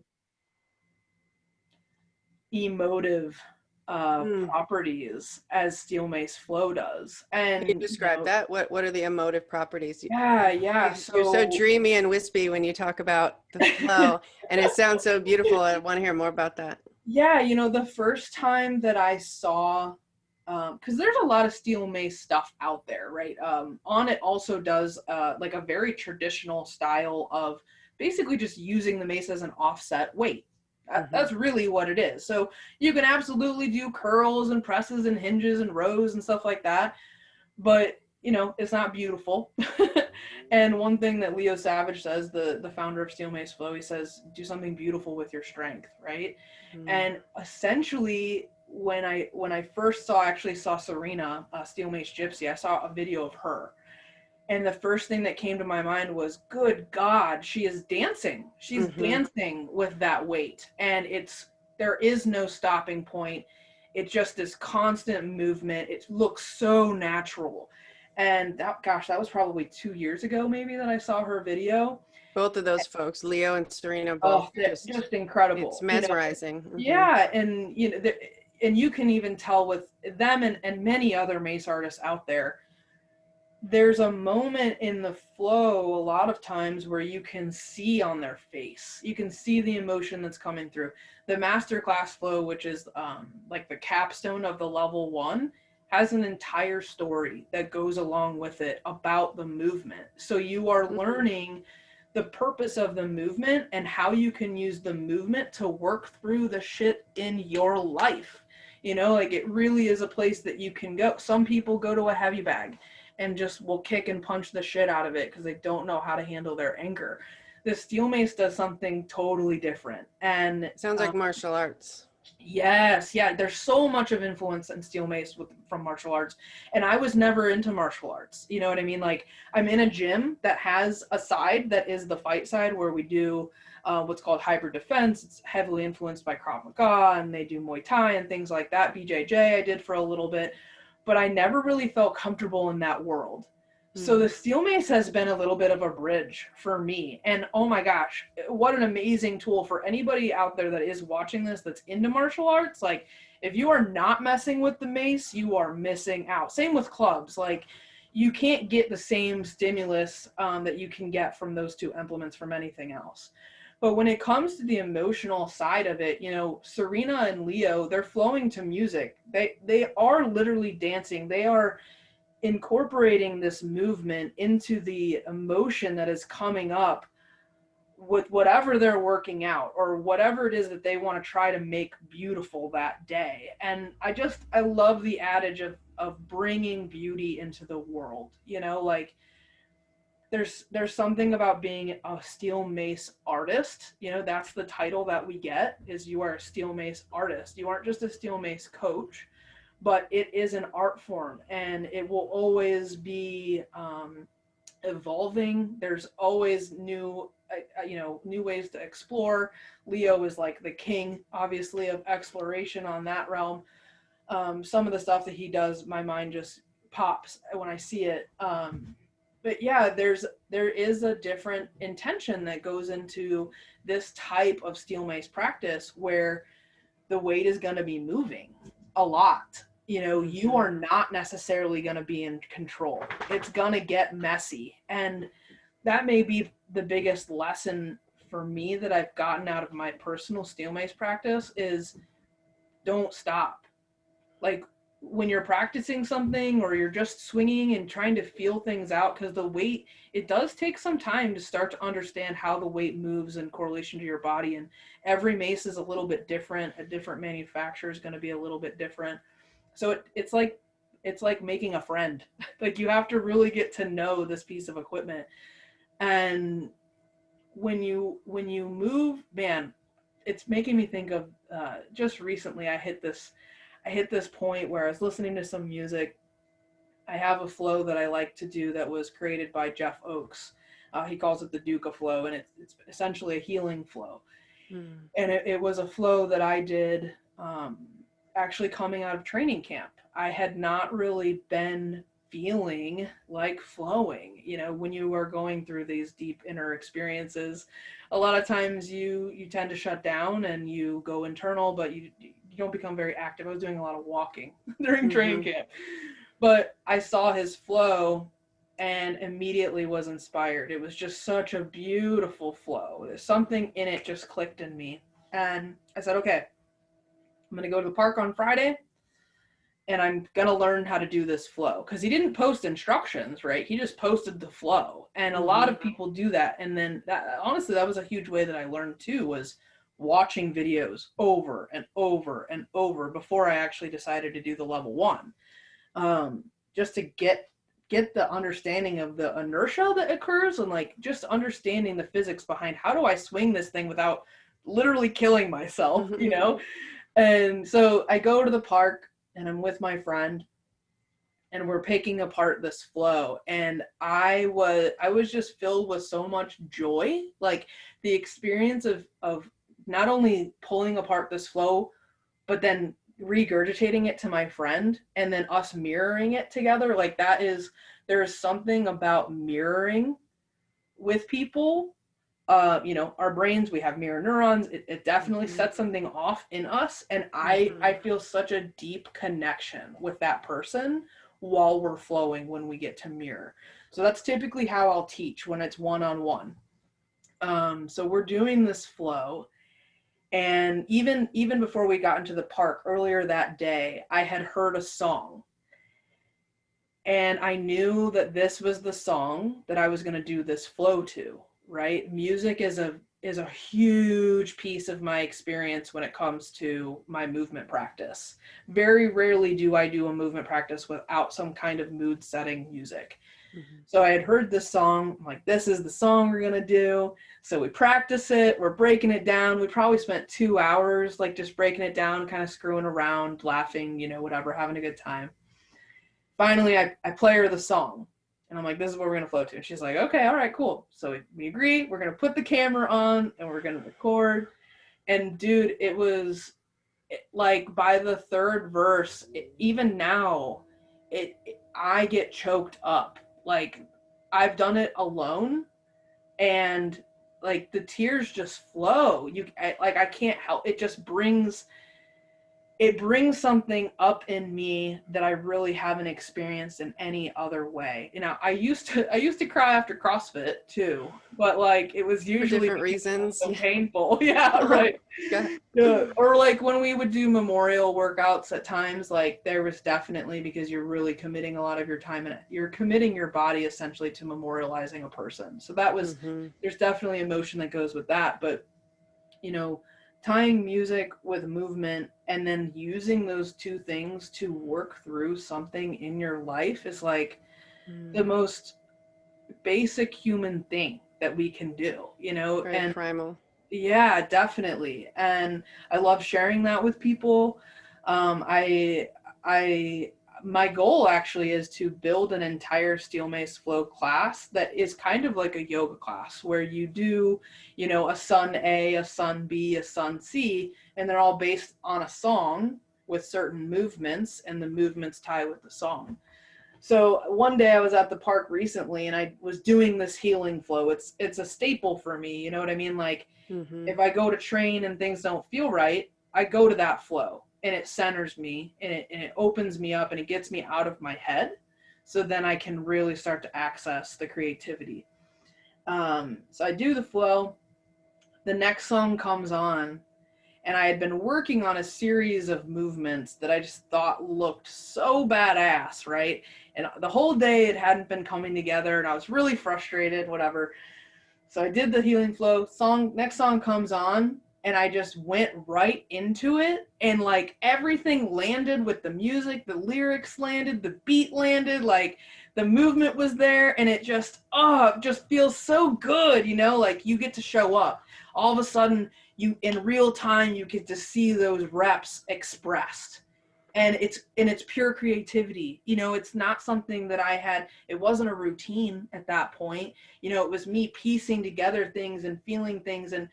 emotive Mm. properties as steel mace flow does. Can you And describe that? What are the emotive properties? yeah, You're so so dreamy and wispy when you talk about the flow, and it sounds so beautiful. I want to hear more about that. yeah, the first time that I saw, because there's a lot of steel mace stuff out there, right? On it also does like a very traditional style of basically just using the mace as an offset weight. Mm-hmm. That's really what it is. So you can absolutely do curls and presses and hinges and rows and stuff like that, but it's not beautiful. And one thing that Leo Savage says, the founder of Steel Mace Flow, he says, do something beautiful with your strength, right? Mm-hmm. And essentially, when I first saw Serena, Steel Mace Gypsy, I saw a video of her, and the first thing that came to my mind was, good God, she is dancing. She's Mm-hmm. dancing with that weight, and there is no stopping point. It's just this constant movement. It looks so natural. And that was probably 2 years ago, maybe, that I saw her video. Both of those folks, Leo and Serena, Oh, both just it's incredible. mesmerizing. Mm-hmm. Yeah, and and you can even tell with them and many other mace artists out there, there's a moment in the flow a lot of times where you can see on their face, you can see the emotion that's coming through. The masterclass flow, which is like the capstone of the level 1, has an entire story that goes along with it about the movement. So you are learning the purpose of the movement and how you can use the movement to work through the shit in your life. Like it really is a place that you can go. Some people go to a heavy bag and just will kick and punch the shit out of it because they don't know how to handle their anger. The steel mace does something totally different. And Sounds like martial arts. yes, yeah, there's so much of influence in steel mace from martial arts, and I was never into martial arts. You know what I mean? Like, I'm in a gym that has a side that is the fight side where we do what's called hybrid defense. It's heavily influenced by Krav Maga, and they do Muay Thai and things like that. BJJ I did for a little bit, but I never really felt comfortable in that world. So the steel mace has been a little bit of a bridge for me. And oh my gosh, what an amazing tool for anybody out there that is watching this that's into martial arts. Like, if you are not messing with the mace, you are missing out. Same with clubs. Like, you can't get the same stimulus that you can get from those two implements from anything else. But when it comes to the emotional side of it, Serena and Leo, they're flowing to music. They are literally dancing. They are incorporating this movement into the emotion that is coming up with whatever they're working out or whatever it is that they want to try to make beautiful that day. And I love the adage of bringing beauty into the world. Like, there's something about being a steel mace artist. That's the title that we get, is you are a steel mace artist. You aren't just a steel mace coach, but it is an art form, and it will always be evolving. There's always new ways to explore. Leo is like the king, obviously, of exploration on that realm. Some of the stuff that he does, my mind just pops when I see it. But yeah, there is a different intention that goes into this type of steel mace practice, where the weight is going to be moving a lot. You are not necessarily going to be in control. It's going to get messy. And that may be the biggest lesson for me that I've gotten out of my personal steel mace practice is don't stop. Like, when you're practicing something or you're just swinging and trying to feel things out, because the weight, it does take some time to start to understand how the weight moves in correlation to your body. And every mace is a little bit different. A different manufacturer is going to be a little bit different. So it's like making a friend. Like, you have to really get to know this piece of equipment. And when you move, man, it's making me think of just recently I hit this point where I was listening to some music. I have a flow that I like to do that was created by Jeff Oakes. He calls it the Dukkha flow, and it's essentially a healing flow. And it was a flow that I did actually coming out of training camp. I had not really been feeling like flowing. When you are going through these deep inner experiences, a lot of times you tend to shut down and you go internal, but you don't become very active. I was doing a lot of walking during training camp, but I saw his flow and immediately was inspired. It was just such a beautiful flow. There's something in it just clicked in me. And I said, okay, I'm going to go to the park on Friday and I'm going to learn how to do this flow. Because he didn't post instructions, right? He just posted the flow. And a lot of people do that. And then honestly, that was a huge way that I learned too, was watching videos over and over and over before I actually decided to do the level 1. Just to get the understanding of the inertia that occurs, and like just understanding the physics behind how do I swing this thing without literally killing myself, And so I go to the park and I'm with my friend and we're picking apart this flow, and I was just filled with so much joy. Like, the experience of not only pulling apart this flow, but then regurgitating it to my friend and then us mirroring it together. Like, there is something about mirroring with people. Our brains, we have mirror neurons. It definitely sets something off in us. And I feel such a deep connection with that person while we're flowing when we get to mirror. So that's typically how I'll teach when it's one-on-one. So we're doing this flow. And even before we got into the park earlier that day, I had heard a song. And I knew that this was the song that I was going to do this flow to. right? Music is a huge piece of my experience when it comes to my movement practice. Very rarely do I do a movement practice without some kind of mood setting music. Mm-hmm. So I had heard this song, I'm like, this is the song we're gonna do. So we practice it, we're breaking it down. We probably spent 2 hours like just breaking it down, kind of screwing around, laughing, whatever, having a good time. Finally, I play her the song. And I'm like, this is what we're gonna flow to. And she's like, okay, all right, cool. So we agree, we're gonna put the camera on and we're gonna record. And dude, it was like by the third verse, even now, I get choked up. Like I've done it alone, and like the tears just flow. I can't help. It brings something up in me that I really haven't experienced in any other way. I used to cry after CrossFit too, but like it was For usually different reasons. so painful. Yeah, right. Yeah. Yeah. Or like when we would do memorial workouts at times, like there was definitely, because you're really committing a lot of your time and you're committing your body essentially to memorializing a person. So that was, Mm-hmm. there's definitely emotion that goes with that. But, you know, tying music with movement and then using those two things to work through something in your life is like the most basic human thing that we can do, Very and primal. yeah, definitely. And I love sharing that with people. I my goal actually is to build an entire Steel Mace Flow class that is kind of like a yoga class where you do, a sun A, a sun B, a sun C, and they're all based on a song with certain movements, and the movements tie with the song. So one day I was at the park recently and I was doing this healing flow. It's a staple for me, you know what I mean? Like Mm-hmm. if I go to train and things don't feel right, I go to that flow and it centers me and it opens me up and it gets me out of my head. So then I can really start to access the creativity. So I do the flow. The next song comes on, and I had been working on a series of movements that I just thought looked so badass, right? And the whole day it hadn't been coming together, and I was really frustrated, whatever. So I did the healing flow song. Next song comes on, and I just went right into it, and like everything landed with the music, the lyrics landed, the beat landed, like the movement was there, and it just feels so good, like you get to show up. All of a sudden, you in real time you get to see those reps expressed. And it's pure creativity. It's not something that it wasn't a routine at that point. It was me piecing together things and feeling things, and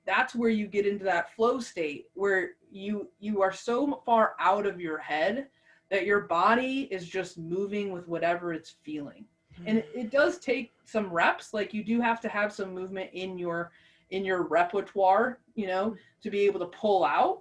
that's where you get into that flow state where you are so far out of your head that your body is just moving with whatever it's feeling. And it does take some reps. Like you do have to have some movement in your repertoire, to be able to pull out.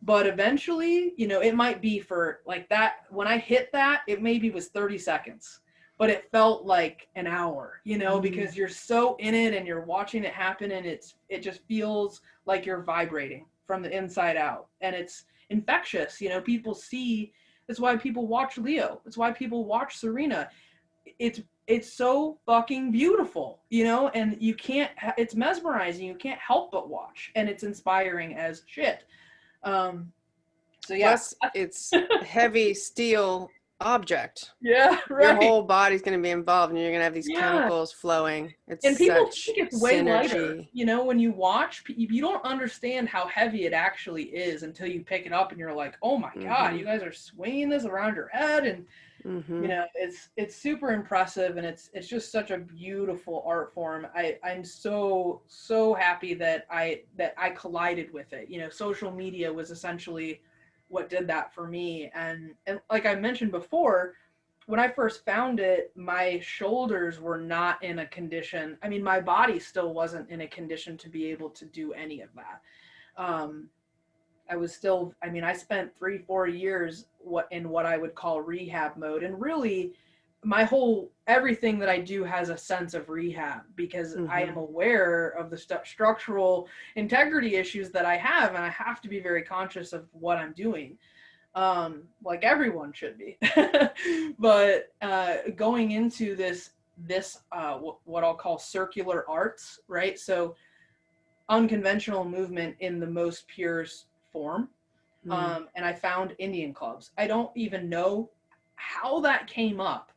But eventually, it might be for like that. When I hit that, it maybe was 30 seconds, but it felt like an hour, because you're so in it and you're watching it happen, and it just feels like you're vibrating from the inside out, and it's infectious. People see. That's why people watch Leo. That's why people watch Serena. It's so fucking beautiful, and it's mesmerizing. You can't help but watch, and it's inspiring as shit. Um, so yeah. Plus, it's heavy steel object. Yeah, Your right. whole body's going to be involved, and you're going to have these Yeah. chemicals flowing. It's And people such think it's way lighter. synergy. When you watch, you don't understand how heavy it actually is until you pick it up and you're like, oh my God, Mm-hmm. you guys are swinging this around your head. And, Mm-hmm. it's super impressive, and it's just such a beautiful art form. I'm so, so happy that I collided with it. Social media was essentially what did that for me. And like I mentioned before, when I first found it, my shoulders were not in a condition. I mean, my body still wasn't in a condition to be able to do any of that. Um, I spent 3-4 years what I would call rehab mode. And really, everything that I do has a sense of rehab, because I am Mm-hmm. aware of the structural integrity issues that I have, and I have to be very conscious of what I'm doing. Like everyone should be. But going into this this what I'll call circular arts, right? So unconventional movement in the most purest form. And I found Indian clubs. I don't even know how that came up,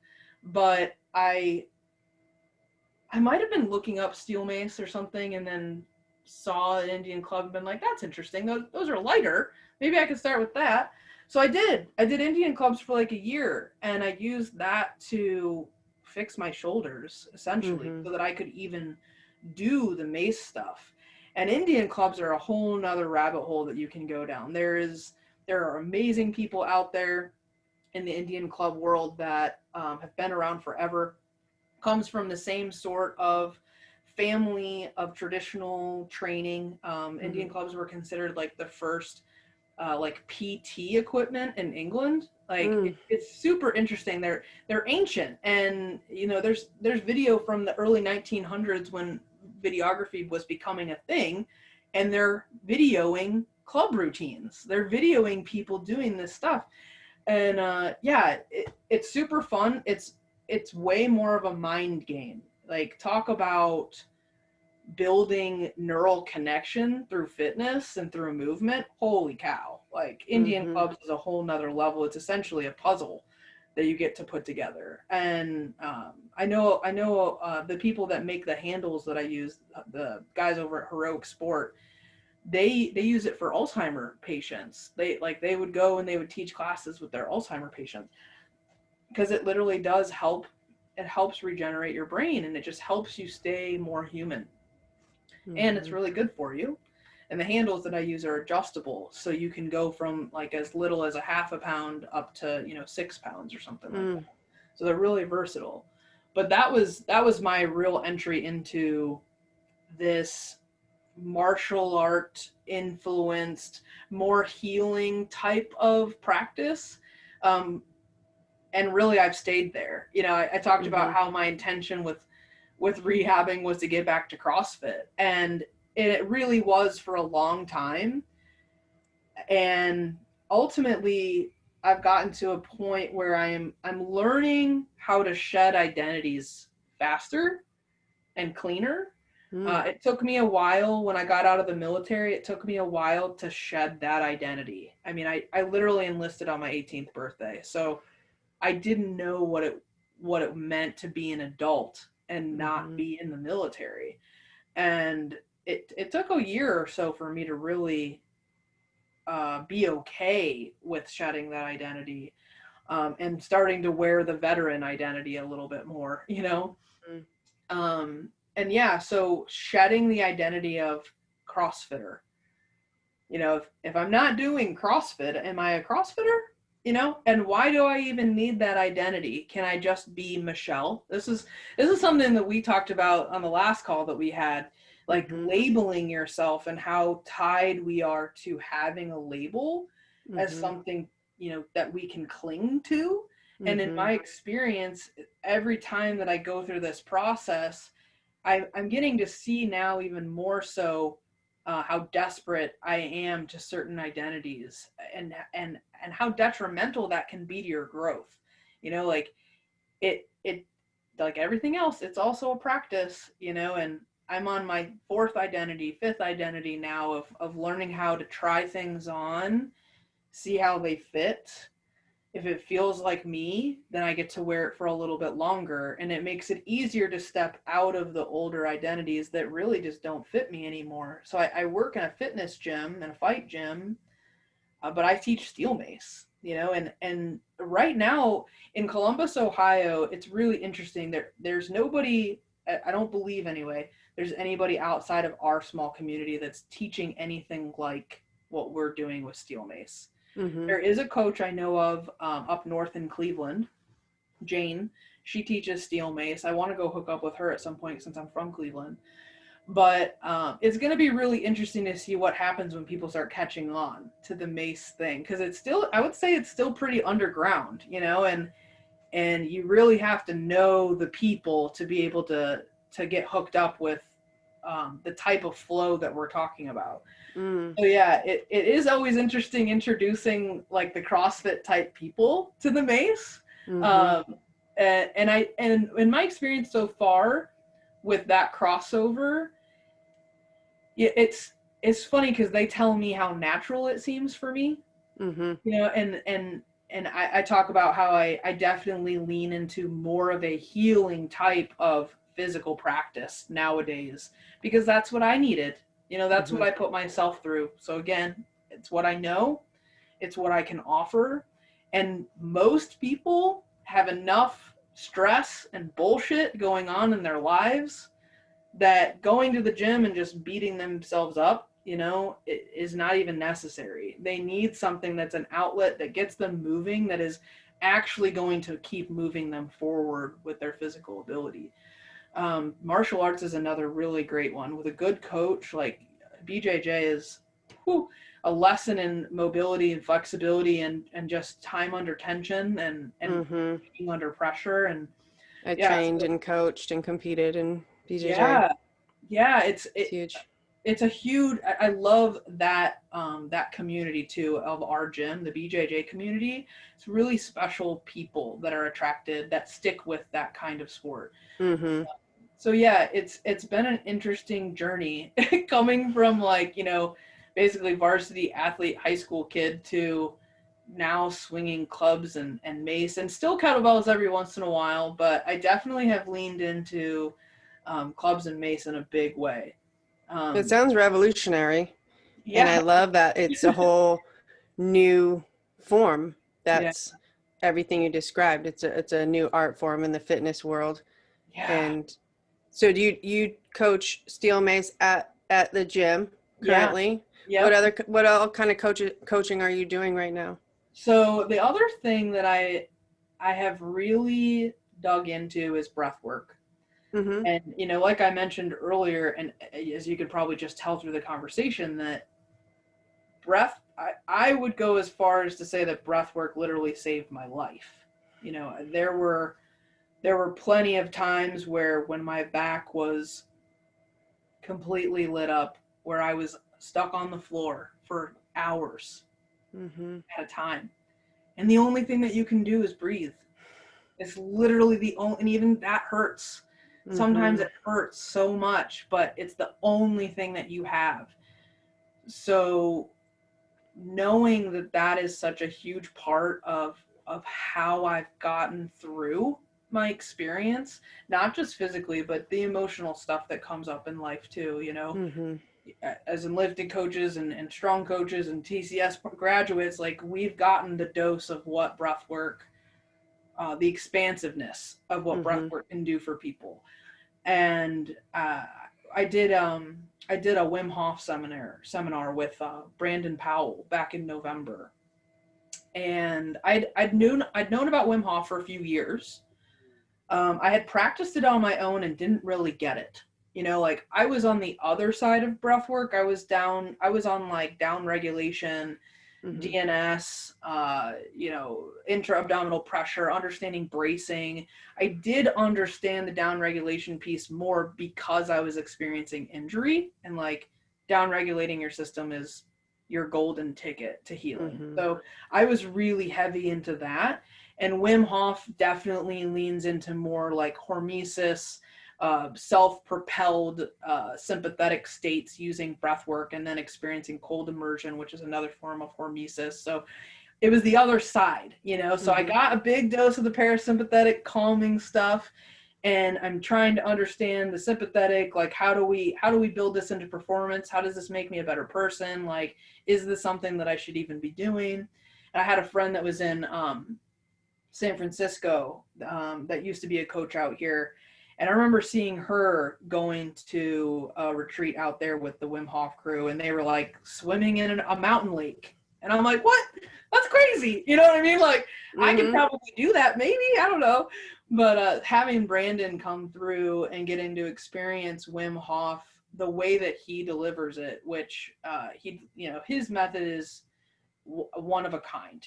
but I might have been looking up steel mace or something, and then saw an Indian club and been like, that's interesting. Those are lighter. Maybe I could start with that. So I did. I did Indian clubs for like a year, and I used that to fix my shoulders, essentially, so that I could even do the mace stuff. And Indian clubs are a whole nother rabbit hole that you can go down. There are amazing people out there in the Indian club world that have been around forever. Comes from the same sort of family of traditional training. Indian clubs were considered like the first like PT equipment in England. Like it's super interesting. They're ancient, and you know there's video from the early 1900s when videography was becoming a thing, and they're videoing club routines. They're videoing people doing this stuff, and yeah, it's super fun. It's way more of a mind game. Like, talk about building neural connection through fitness and through movement. Holy cow. Like, Indian clubs is a whole nother level. It's essentially a puzzle that you get to put together. And I know the people that make the handles that I use, the guys over at Heroic Sport, they use it for Alzheimer patients. They would go and they would teach classes with their Alzheimer patients, because it literally does help. It helps regenerate your brain, and it just helps you stay more human. And it's really good for you. And the handles that I use are adjustable, so you can go from like as little as a half a pound up to 6 pounds or something like that. So they're really versatile. But that was my real entry into this martial art influenced, more healing type of practice. And really, I've stayed there. I talked about how my intention with rehabbing was to get back to CrossFit, and it really was for a long time. And ultimately, I've gotten to a point where I'm learning how to shed identities faster and cleaner. It took me a while when I got out of the military. It took me a while to shed that identity. I mean, I literally enlisted on my 18th birthday, so I didn't know what it meant to be an adult and not be in the military. And it took a year or so for me to really be okay with shedding that identity, and starting to wear the veteran identity a little bit more, and yeah, so shedding the identity of CrossFitter. If I'm not doing CrossFit, am I a CrossFitter? And why do I even need that identity? Can I just be Michelle? This is something that we talked about on the last call that we had, like labeling yourself and how tied we are to having a label as something, that we can cling to. And in my experience, every time that I go through this process, I'm getting to see now even more so how desperate I am to certain identities, and how detrimental that can be to your growth. Like it like everything else, it's also a practice, and I'm on my fifth identity now of learning how to try things on, see how they fit. If it feels like me, then I get to wear it for a little bit longer, and it makes it easier to step out of the older identities that really just don't fit me anymore. So I work in a fitness gym and a fight gym, but I teach steel mace, and right now in Columbus, Ohio, it's really interesting. There's nobody, I don't believe anyway, there's anybody outside of our small community that's teaching anything like what we're doing with steel mace. There is a coach I know of up north in Cleveland, Jane. She teaches steel mace. I want to go hook up with her at some point since I'm from Cleveland. But it's going to be really interesting to see what happens when people start catching on to the mace thing, because I would say it's still pretty underground, and you really have to know the people to be able to get hooked up with the type of flow that we're talking about. So yeah, it is always interesting introducing like the CrossFit type people to the mace. And in my experience so far with that crossover, it's funny because they tell me how natural it seems for me, Mm-hmm. and I talk about how I definitely lean into more of a healing type of physical practice nowadays because that's what I needed. That's Mm-hmm. what I put myself through. So again, it's what I know, it's what I can offer, and most people have enough stress and bullshit going on in their lives that going to the gym and just beating themselves up, is not even necessary. They need something that's an outlet that gets them moving, that is actually going to keep moving them forward with their physical ability. Martial arts is another really great one with a good coach. Like BJJ is a lesson in mobility and flexibility and just time under tension and Mm-hmm. being under pressure. And I yeah, trained so, and coached and competed in BJJ. yeah, yeah, It's huge. it's a huge. I love that that community too of our gym, the BJJ community. It's really special people that are attracted, that stick with that kind of sport. Mm-hmm. So yeah, it's been an interesting journey coming from like, basically varsity athlete high school kid to now swinging clubs and mace and still kettlebells every once in a while, but I definitely have leaned into clubs and mace in a big way. It Um, sounds revolutionary, and I yeah, love that it's a whole new form. yeah, That's everything you described. It's a new art form in the fitness world. yeah, And so do you coach steel mace at the gym yeah, currently? yep. What all kind of coaching are you doing right now? So the other thing that I have really dug into is breath work. Mm-hmm. And, like I mentioned earlier, and as you could probably just tell through the conversation, that I would go as far as to say that breath work literally saved my life. There were plenty of times where when my back was completely lit up, where I was stuck on the floor for hours Mm-hmm. at a time. And the only thing that you can do is breathe. It's literally the only, and even that hurts. Sometimes Mm-hmm. it hurts so much, but it's the only thing that you have. So knowing that that is such a huge part of how I've gotten through my experience, not just physically, but the emotional stuff that comes up in life too, Mm-hmm. as in lifting coaches and strong coaches and TCS graduates, like we've gotten the dose of what breath work, the expansiveness of what breath Mm-hmm. work can do for people. And I did I did a Wim Hof seminar with Brandon Powell back in November, and I'd known about Wim Hof for a few years. I had practiced it on my own and didn't really get it. Like I was on the other side of breath work. I was on like down regulation, Mm-hmm. DNS, intra-abdominal pressure, understanding bracing. I did understand the down regulation piece more because I was experiencing injury, and like down regulating your system is your golden ticket to healing. Mm-hmm. So I was really heavy into that. And Wim Hof definitely leans into more like hormesis, self-propelled sympathetic states using breath work and then experiencing cold immersion, which is another form of hormesis. So it was the other side, so I Mm-hmm. got a big dose of the parasympathetic calming stuff, and I'm trying to understand the sympathetic, like how do we build this into performance? How does this make me a better person? Like, is this something that I should even be doing? And I had a friend that was in San Francisco, that used to be a coach out here. And I remember seeing her going to a retreat out there with the Wim Hof crew, and they were like swimming in a mountain lake. And I'm like, what? That's crazy. You know what I mean? Like, I could Mm-hmm. probably do that, maybe. I don't know. But having Brandon come through and getting to experience Wim Hof the way that he delivers it, which his method is one of a kind.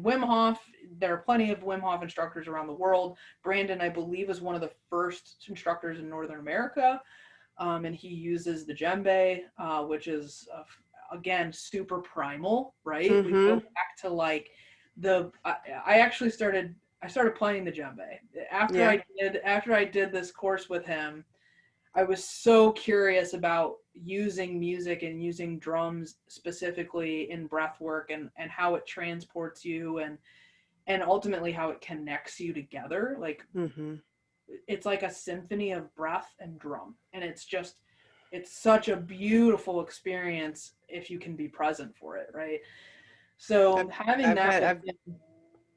Wim Hof, there are plenty of Wim Hof instructors around the world. Brandon, I believe, is one of the first instructors in Northern America, and he uses the djembe, which is, again, super primal, right? We go Mm-hmm. back to like I actually started, I started playing the djembe. After Yeah. I did this course with him, I was so curious about using music and using drums specifically in breath work, and how it transports you, and ultimately how it connects you together. Like, Mm-hmm. it's like a symphony of breath and drum, and it's such a beautiful experience if you can be present for it, right? So I've, having I've that had, with I've, him,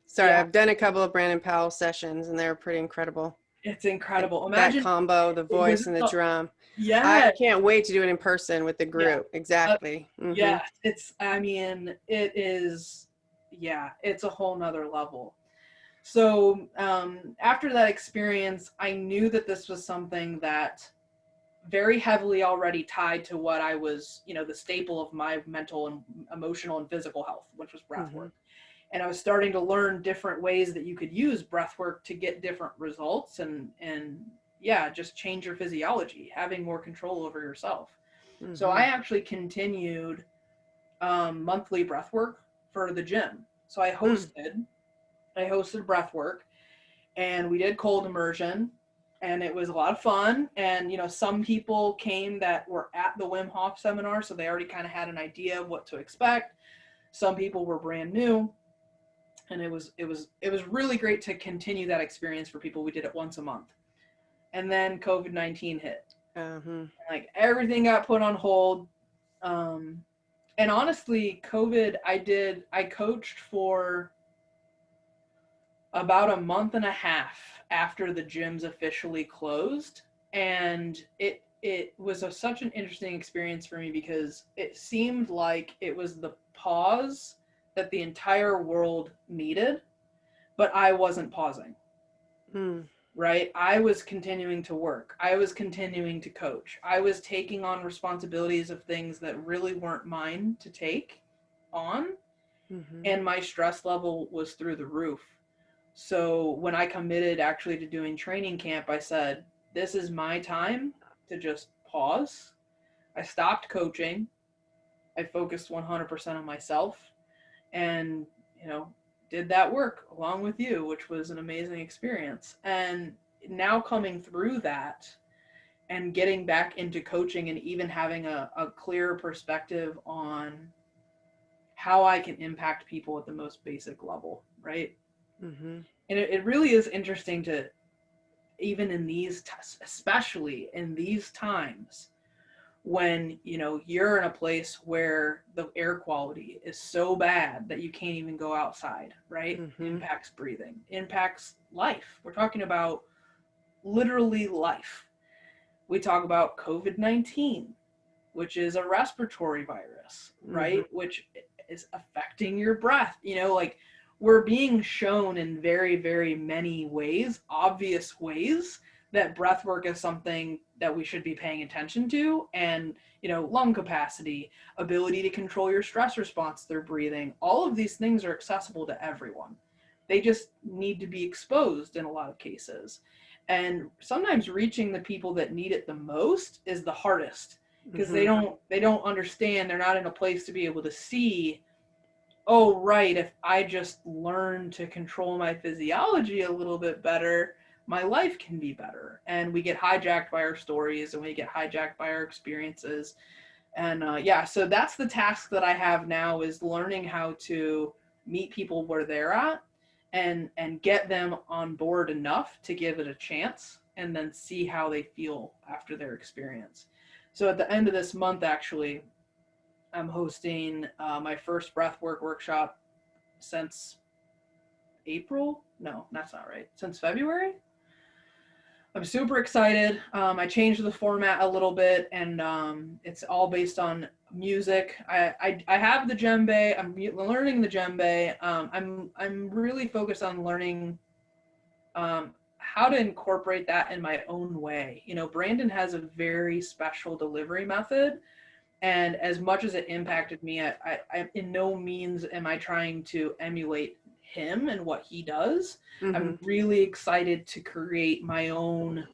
sorry, yeah, I've done a couple of Brandon Powell sessions and they were pretty incredible. it's Like incredible. that Imagine combo, the it was voice and the the drum. I yeah, can't wait to do it in person with the yeah, group. Exactly. Mm-hmm. yeah. It's, I mean, it is, yeah, it's a whole nother level. So after that experience, I knew that this was something that very heavily already tied to what I was, the staple of my mental and emotional and physical health, which was breath Mm-hmm. work. And I was starting to learn different ways that you could use breath work to get different results, and yeah, just change your physiology, having more control over yourself. So Mm-hmm. I actually continued monthly breath work for the gym. So Mm. I hosted breath work, and we did cold immersion, and it was a lot of fun. And some people came that were at the Wim Hof seminar, so they already kind of had an idea of what to expect. Some people were brand new, and it was really great to continue that experience for people. We did it once a month, and then COVID-19 hit. Uh-huh. Like, everything got put on hold. Um, and honestly, COVID, I coached for about a month and a half after the gyms officially closed, and it was such an interesting experience for me, because it seemed like it was the pause that the entire world needed, but I wasn't pausing. Mm. Right? I was continuing to work. I was continuing to coach. I was taking on responsibilities of things that really weren't mine to take on, Mm-hmm. and my stress level was through the roof. So when I committed actually to doing training camp, I said, this is my time to just pause. I stopped coaching. I focused 100% on myself, and, you know, did that work along with you, which was an amazing experience. And now coming through that and getting back into coaching, and even having a clearer perspective on how I can impact people at the most basic level, right? Mm-hmm. And it really is interesting to, even in especially in these times, when you're in a place where the air quality is so bad that you can't even go outside, right? Mm-hmm. Impacts breathing, impacts life. We're talking about literally life. We talk about COVID-19, which is a respiratory virus, Mm-hmm. right? Which is affecting your breath. Like, we're being shown in very, very many ways, obvious ways, that breath work is something that we should be paying attention to. And, lung capacity, ability to control your stress response through breathing, all of these things are accessible to everyone. They just need to be exposed in a lot of cases. And sometimes reaching the people that need it the most is the hardest, because they Mm-hmm. don't understand. They're not in a place to be able to see, oh right, if I just learn to control my physiology a little bit better, my life can be better. And we get hijacked by our stories, and we get hijacked by our experiences. And yeah, so that's the task that I have now, is learning how to meet people where they're at, and get them on board enough to give it a chance, and then see how they feel after their experience. So at the end of this month, actually, I'm hosting my first breathwork workshop since April. No, that's not right. Since February. I'm super excited. I changed the format a little bit, and it's all based on music. I have the djembe. I'm learning the djembe. I'm really focused on learning how to incorporate that in my own way. Brandon has a very special delivery method, and as much as it impacted me, I in no means am I trying to emulate him and what he does. Mm-hmm. I'm really excited to create my own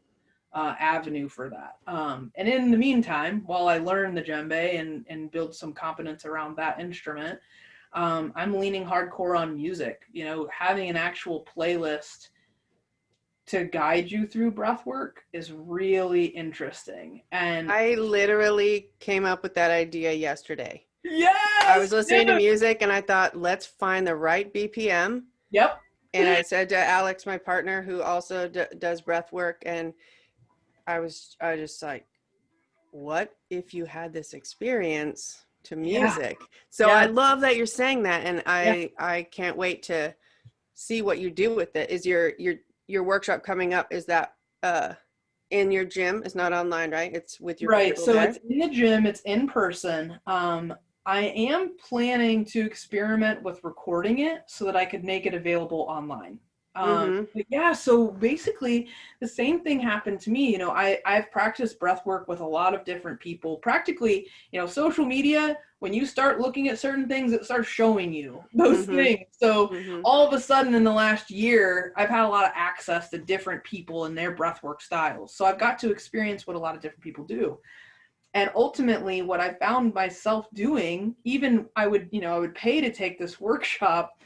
avenue for that. And in the meantime, while I learn the djembe and build some competence around that instrument, I'm leaning hardcore on music, having an actual playlist to guide you through breath work is really interesting. And I literally came up with that idea yesterday. I yes, was listening to dude. music and I thought, let's find the right BPM. Yep. And I said to Alex, my partner, who also does breath work, and I just like, what if you had this experience to Yeah. music? So I Yeah. love that you're saying that, and Yeah. I can't wait to see what you do with it. Is your workshop coming up? Is that in your gym? It's not online, right? It's with your Right. people So there. it's in the gym, it's in person. I am planning to experiment with recording it so that I could make it available online. Mm-hmm. But yeah, so basically the same thing happened to me. I've practiced breath work with a lot of different people. Practically, social media, when you start looking at certain things, it starts showing you those Mm-hmm. things. So Mm-hmm. all of a sudden in the last year, I've had a lot of access to different people and their breathwork styles. So I've got to experience what a lot of different people do. And ultimately what I found myself doing, even I would pay to take this workshop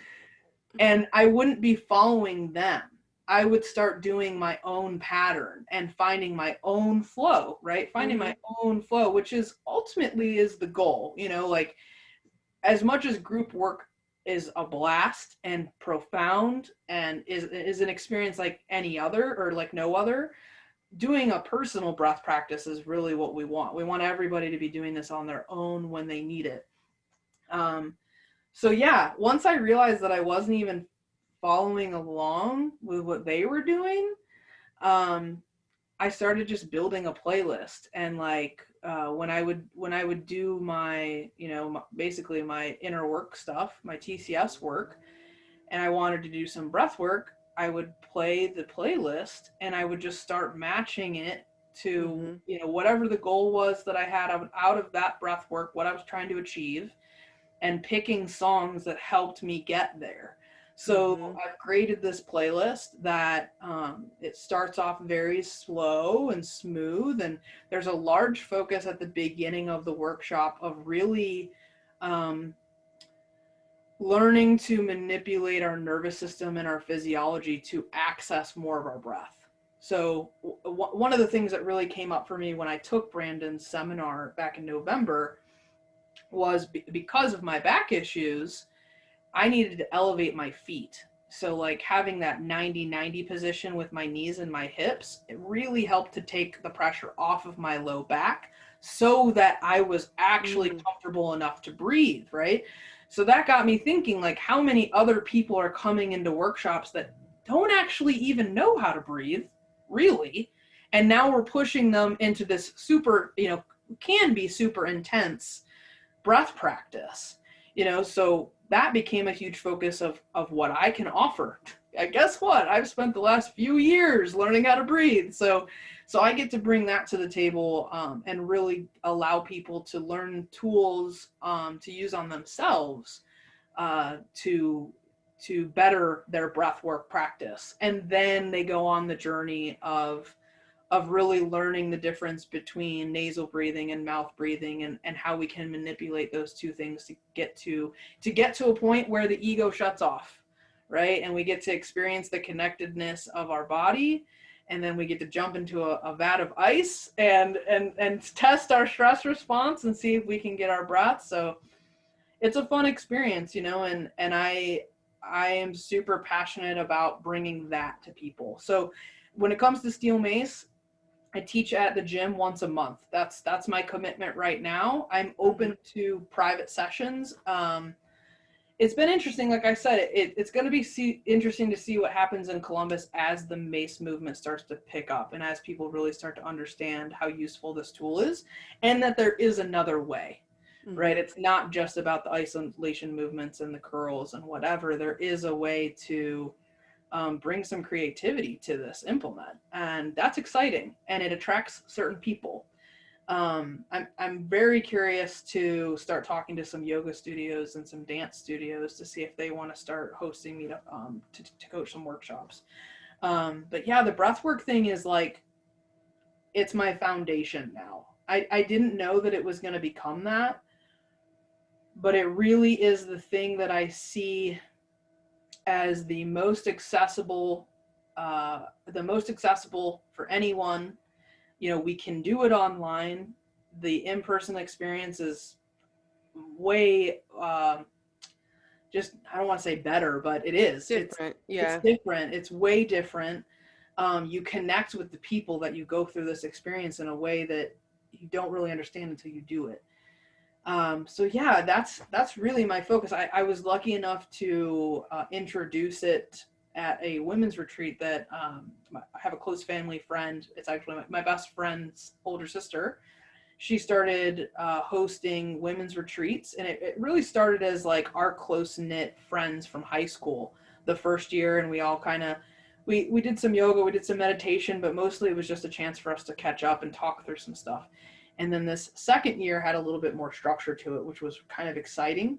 and I wouldn't be following them. I would start doing my own pattern and finding my own flow, right? Finding Mm-hmm. my own flow, which is ultimately is the goal, like as much as group work is a blast and profound and is an experience like any other or like no other, doing a personal breath practice is really what we want. We want everybody to be doing this on their own when they need it. So yeah, once I realized that I wasn't even following along with what they were doing, um, I started just building a playlist. And like when I would do my basically my inner work stuff, my TCS work, and I wanted to do some breath work, I would play the playlist and I would just start matching it to Mm-hmm. whatever the goal was that I had out of that breath work, what I was trying to achieve, and picking songs that helped me get there. So Mm-hmm. I've created this playlist that it starts off very slow and smooth, and there's a large focus at the beginning of the workshop of really um, learning to manipulate our nervous system and our physiology to access more of our breath. So one of the things that really came up for me when I took Brandon's seminar back in November was because of my back issues, I needed to elevate my feet. So like having that 90-90 position with my knees and my hips, it really helped to take the pressure off of my low back so that I was actually Mm-hmm. comfortable enough to breathe, right? So that got me thinking, like, how many other people are coming into workshops that don't actually even know how to breathe, really? And now we're pushing them into this super, can be super intense breath practice, so that became a huge focus of what I can offer. Guess what? I've spent the last few years learning how to breathe. So I get to bring that to the table, and really allow people to learn tools to use on themselves, to better their breath work practice. And then they go on the journey of really learning the difference between nasal breathing and mouth breathing, and how we can manipulate those two things to get to a point where the ego shuts off, right? And we get to experience the connectedness of our body, and then we get to jump into a vat of ice and test our stress response and see if we can get our breath. So it's a fun experience, and I am super passionate about bringing that to people. So when it comes to steel mace, I teach at the gym once a month. That's my commitment right now. I'm Mm-hmm. open to private sessions. It's been interesting. Like I said, it's going to be interesting to see what happens in Columbus as the mace movement starts to pick up and as people really start to understand how useful this tool is, and that there is another way, right? Mm-hmm. It's not just about the isolation movements and the curls and whatever. There is a way to bring some creativity to this implement, and that's exciting, and it attracts certain people. I'm very curious to start talking to some yoga studios and some dance studios to see if they want to start hosting me to coach some workshops. But yeah, the breathwork thing is like, it's my foundation now. I didn't know that it was going to become that, but it really is the thing that I see as the most accessible for anyone. You know, we can do it online. The in-person experience is way just, I don't want to say better, but it is. Different. It's Yeah. different. It's way different. You connect with the people that you go through this experience in a way that you don't really understand until you do it. So yeah, that's really my focus. I was lucky enough to introduce it at a women's retreat that I have a close family friend. It's actually my best friend's older sister. She started hosting women's retreats, and it really started as like our close knit friends from high school the first year, and we all kind of we did some yoga, we did some meditation, but mostly it was just a chance for us to catch up and talk through some stuff. And then this second year had a little bit more structure to it, which was kind of exciting.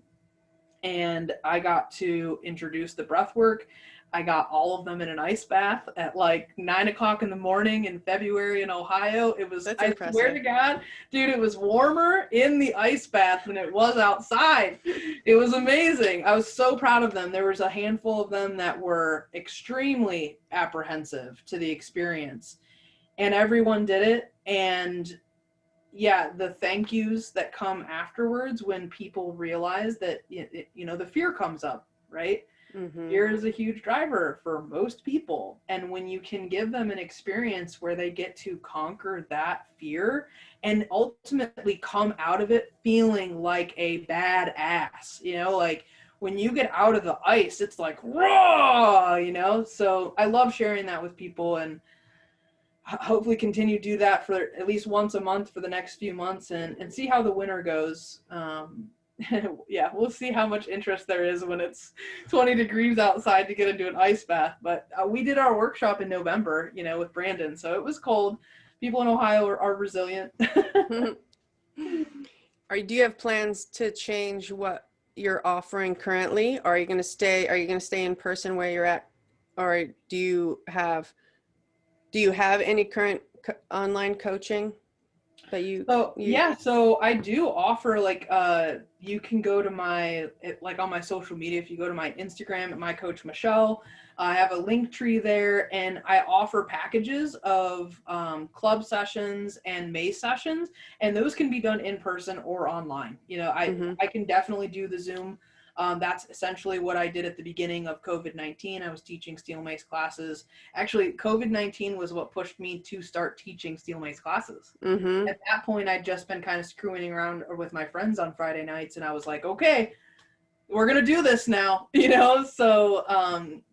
And I got to introduce the breath work. I got all of them in an ice bath at like 9 o'clock in the morning in February in Ohio. It was, That's I swear impressive. to God, dude, it was warmer in the ice bath than it was outside. It was amazing. I was so proud of them. There was a handful of them that were extremely apprehensive to the experience, and everyone did it. And yeah, the thank yous that come afterwards when people realize that, you know, the fear comes up, right? Mm-hmm. Fear is a huge driver for most people. And when you can give them an experience where they get to conquer that fear and ultimately come out of it feeling like a badass, you know, like when you get out of the ice, it's like raw, you know? So I love sharing that with people, and hopefully continue to do that for at least once a month for the next few months, and see how the winter goes. Yeah, we'll see how much interest there is when it's 20 degrees outside to get into an ice bath. But we did our workshop in November, you know, with Brandon, so it was cold. People in Ohio are resilient. Do you have plans to change what you're offering currently? Or are you going to stay in person where you're at? Or do you have any current online coaching that you So use? yeah, so I do offer like you can go to like on my social media. If you go to my Instagram at my coach Michelle, I have a link tree there, and I offer packages of club sessions and maze sessions, and those can be done in person or online. You know, Mm-hmm. I can definitely do the Zoom. That's essentially what I did at the beginning of COVID-19. I was teaching steel mace classes. Actually, COVID-19 was what pushed me to start teaching steel mace classes. Mm-hmm. At that point, I'd just been kind of screwing around with my friends on Friday nights, and I was like, okay, we're gonna do this now, you know. So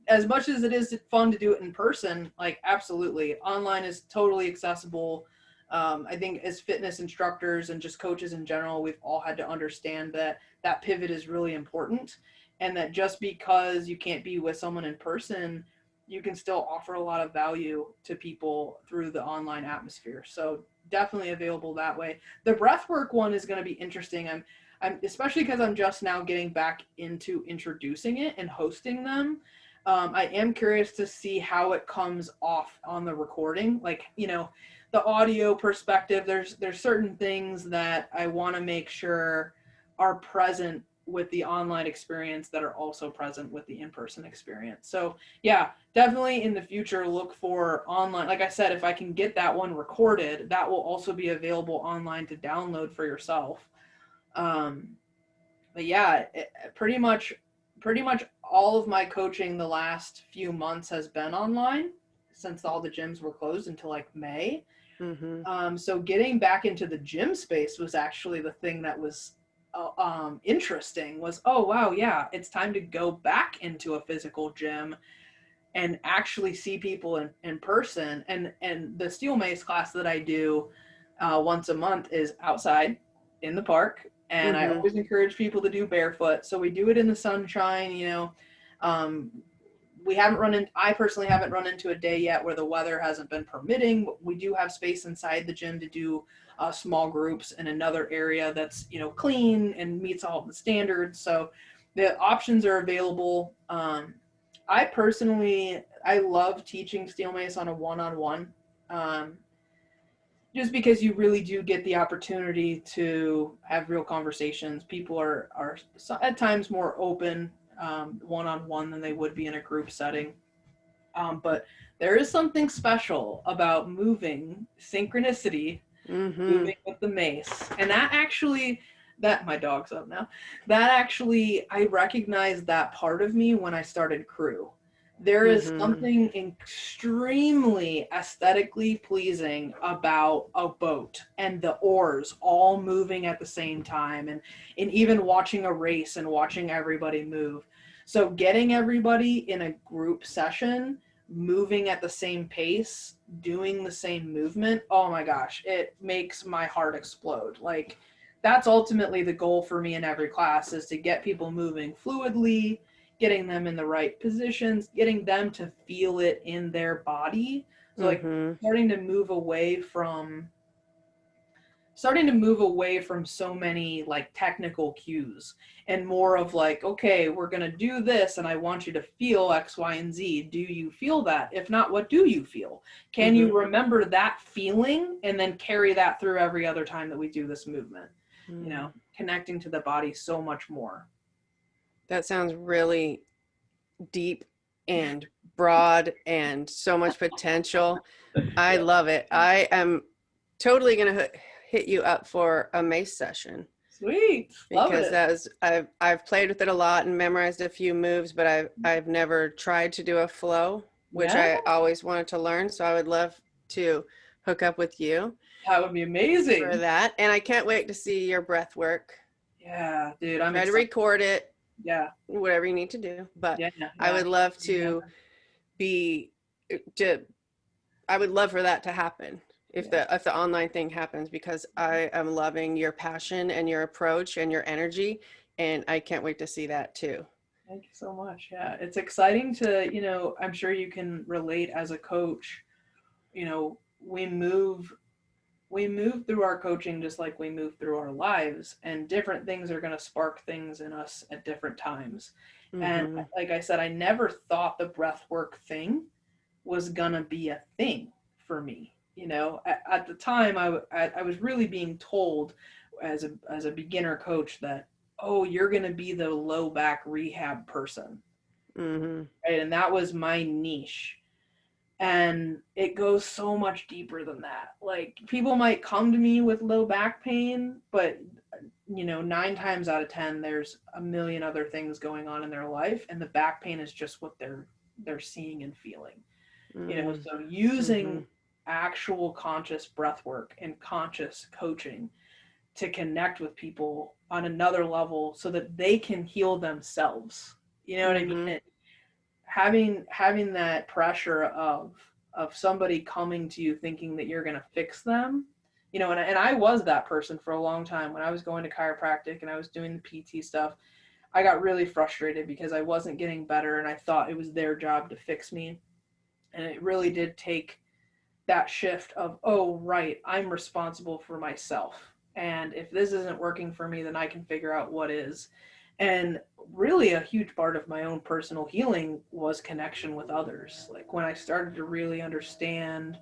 as much as it is fun to do it in person, like absolutely, online is totally accessible. I think as fitness instructors and just coaches in general, we've all had to understand that that pivot is really important, and that just because you can't be with someone in person, you can still offer a lot of value to people through the online atmosphere. So definitely available that way. The breathwork one is going to be interesting. I'm especially because I'm just now getting back into introducing it and hosting them. I am curious to see how it comes off on the recording. Like, you know, the audio perspective, there's certain things that I want to make sure are present with the online experience that are also present with the in-person experience. So yeah, definitely in the future look for online. Like I said, if I can get that one recorded, that will also be available online to download for yourself. Um, but yeah, pretty much all of my coaching the last few months has been online since all the gyms were closed until like May. Mm-hmm. So getting back into the gym space was actually the thing that was interesting. Was, oh wow, yeah, it's time to go back into a physical gym and actually see people in person. And the steel mace class that I do once a month is outside in the park, and I Mm-hmm. always encourage people to do barefoot. So we do it in the sunshine, you know. Um, we haven't I personally haven't run into a day yet where the weather hasn't been permitting, but we do have space inside the gym to do small groups in another area that's, you know, clean and meets all the standards. So the options are available. I love teaching steel mace on a one-on-one. Um, just because you really do get the opportunity to have real conversations. People are at times more open one-on-one than they would be in a group setting. But there is something special about moving, synchronicity, Mm-hmm. moving with the mace. And that actually, that my dog's up now, that actually, I recognized that part of me when I started crew. There is Mm-hmm. something extremely aesthetically pleasing about a boat and the oars all moving at the same time, and even watching a race and watching everybody move. So getting everybody in a group session moving at the same pace, doing the same movement, oh my gosh, it makes my heart explode. Like, that's ultimately the goal for me in every class, is to get people moving fluidly, getting them in the right positions, getting them to feel it in their body. So like Mm-hmm. starting to move away from so many like technical cues, and more of like, okay, we're going to do this and I want you to feel X, Y, and Z. Do you feel that? If not, what do you feel? Can Mm-hmm. you remember that feeling and then carry that through every other time that we do this movement? You Mm. know, connecting to the body so much more. That sounds really deep and broad and so much potential. I Yeah. love it. I am totally going to hit you up for a mace session Sweet. Love because it. that was I've played with it a lot and memorized a few moves, but I've never tried to do a flow, which Yeah, I always wanted to learn. So I would love to hook up with you that would be for amazing. that. And I can't wait to see your breath work. Yeah, dude, I'm Try to excited. record it, Yeah, whatever you need to do. But yeah, I yeah. would love Yeah. to be to I would love for that to happen Yeah. if the online thing happens because I am loving your passion and your approach and your energy and I can't wait to see that too. Thank you so much. Yeah, it's exciting to, I'm sure you can relate as a coach. We move through our coaching just like we move through our lives, and different things are going to spark things in us at different times. And Mhm. like I said, I never thought the breath work thing was going to be a thing for me. At the time, I was really being told as a beginner coach that, oh, you're going to be the low back rehab person, Mhm. right? And that was my niche. And it goes so much deeper than that. Like, people might come to me with low back pain, but 9 times out of 10, there's a million other things going on in their life, and the back pain is just what they're seeing and feeling. Mhm. So using Mhm. actual conscious breath work and conscious coaching to connect with people on another level so that they can heal themselves. You know what I mean? Mhm. Having that pressure of somebody coming to you thinking that you're going to fix them, and I was that person for a long time. When I was going to chiropractic and I was doing the PT stuff, I got really frustrated because I wasn't getting better, and I thought it was their job to fix me. And it really did take that shift of, oh, right, I'm responsible for myself, and if this isn't working for me, then I can figure out what is. And really, a huge part of my own personal healing was connection with others. Like, when I started to really understand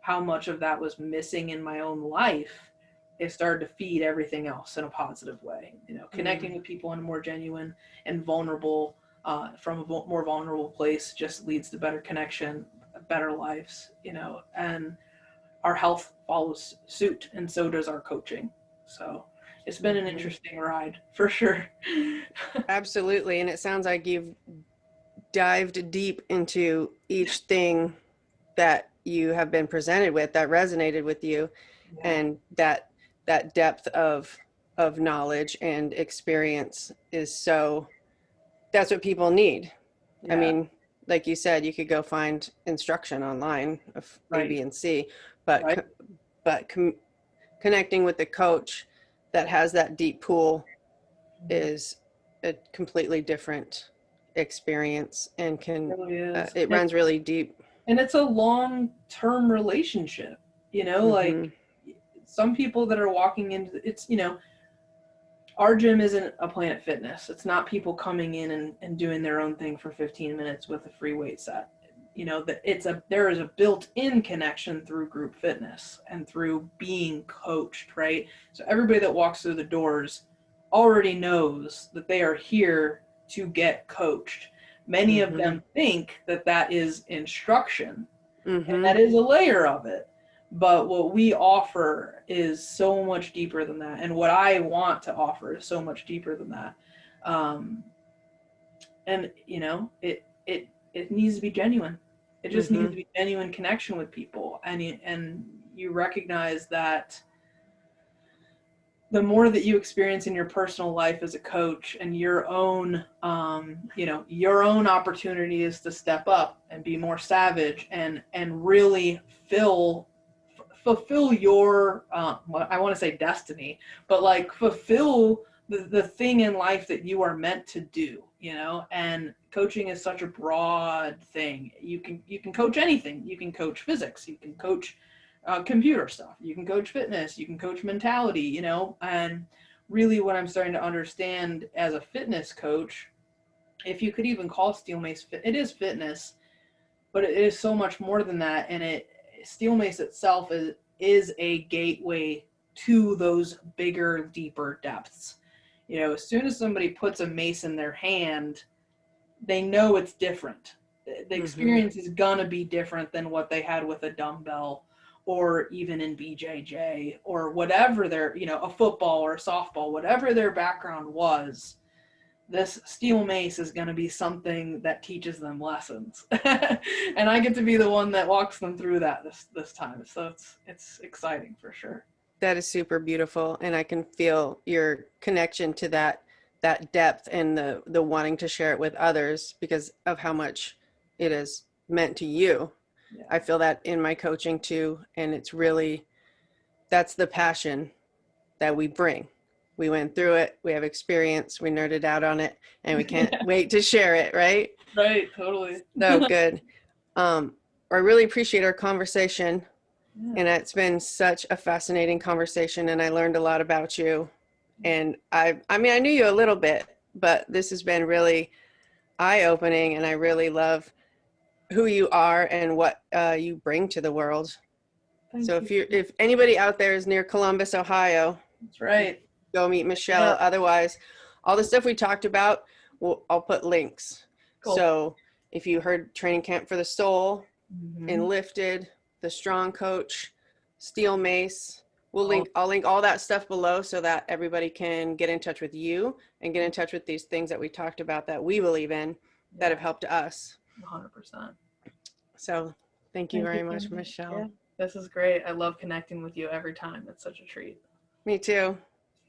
how much of that was missing in my own life, it started to feed everything else in a positive way. Connecting Mhm. with people in a more genuine and vulnerable, from a more vulnerable place, just leads to better connection, better lives. And our health follows suit, and so does our coaching. So it's been an Mhm. interesting ride for sure. Absolutely. And it sounds like you've dived deep into each thing that you have been presented with that resonated with you Yeah, and that depth of knowledge and experience is so that's what people need. I yeah, mean, like you said, you could go find instruction online of A, right, B, and C, but right. connecting with the coach that has that deep pool is a completely different experience and It can really is. it runs really deep. And it's a long-term relationship, like, Mm-hmm. some people that are walking into it's, our gym isn't a Planet Fitness. It's not people coming in and doing their own thing for 15 minutes with a free weight set. you know, that there is a built-in connection through group fitness and through being coached, right? So everybody that walks through the doors already knows that they are here to get coached. Many of them think that that is instruction, and that is a layer of it. But what we offer is so much deeper than that, and what I want to offer is so much deeper than that. And you know, it needs to be genuine. It just needs to be genuine connection with people, and you recognize that the more that you experience in your personal life as a coach and your own, you know, your own opportunities to step up and be more savage and really fulfill your, I want to say destiny, but like fulfill the thing in life that you are meant to do, you know. And coaching is such a broad thing. You can coach anything. You can coach physics. You can coach computer stuff. You can coach fitness. You can coach mentality, you know. And really what I'm starting to understand as a fitness coach, if you could even call steel mace it is fitness, but it is so much more than that. And steel mace itself is a gateway to those bigger, deeper depths. You know, as soon as somebody puts a mace in their hand, they know it's different. The experience is gonna be different than what they had with a dumbbell, or even in BJJ, or whatever their, you know, a football or a softball, whatever their background was. This steel mace is going to be something that teaches them lessons. And I get to be the one that walks them through that this time. So it's exciting for sure. That is super beautiful, and I can feel your connection to that depth and the wanting to share it with others because of how much it is meant to you. Yeah. I feel that in my coaching too, and it's really, that's the passion that we bring. We went through it, we have experience, we nerded out on it, and we can't wait to share it, right? Right, totally. So good. I really appreciate our conversation. Yeah. And it's been such a fascinating conversation, and I learned a lot about you. And I mean, I knew you a little bit, but this has been really eye-opening, and I really love who you are and what you bring to the world. So if anybody out there is near Columbus, Ohio, that's right, go meet Michelle. Yeah. Otherwise, all the stuff we talked about, I'll put links. Cool. So if you heard Training Camp for the Soul, Enlifted, the Strong Coach, Steel Mace, I'll link all that stuff below so that everybody can get in touch with you and get in touch with these things that we talked about that we believe in that have helped us. 100%. So thank you very much, Michelle. Yeah, this is great. I love connecting with you every time. It's such a treat. Me too.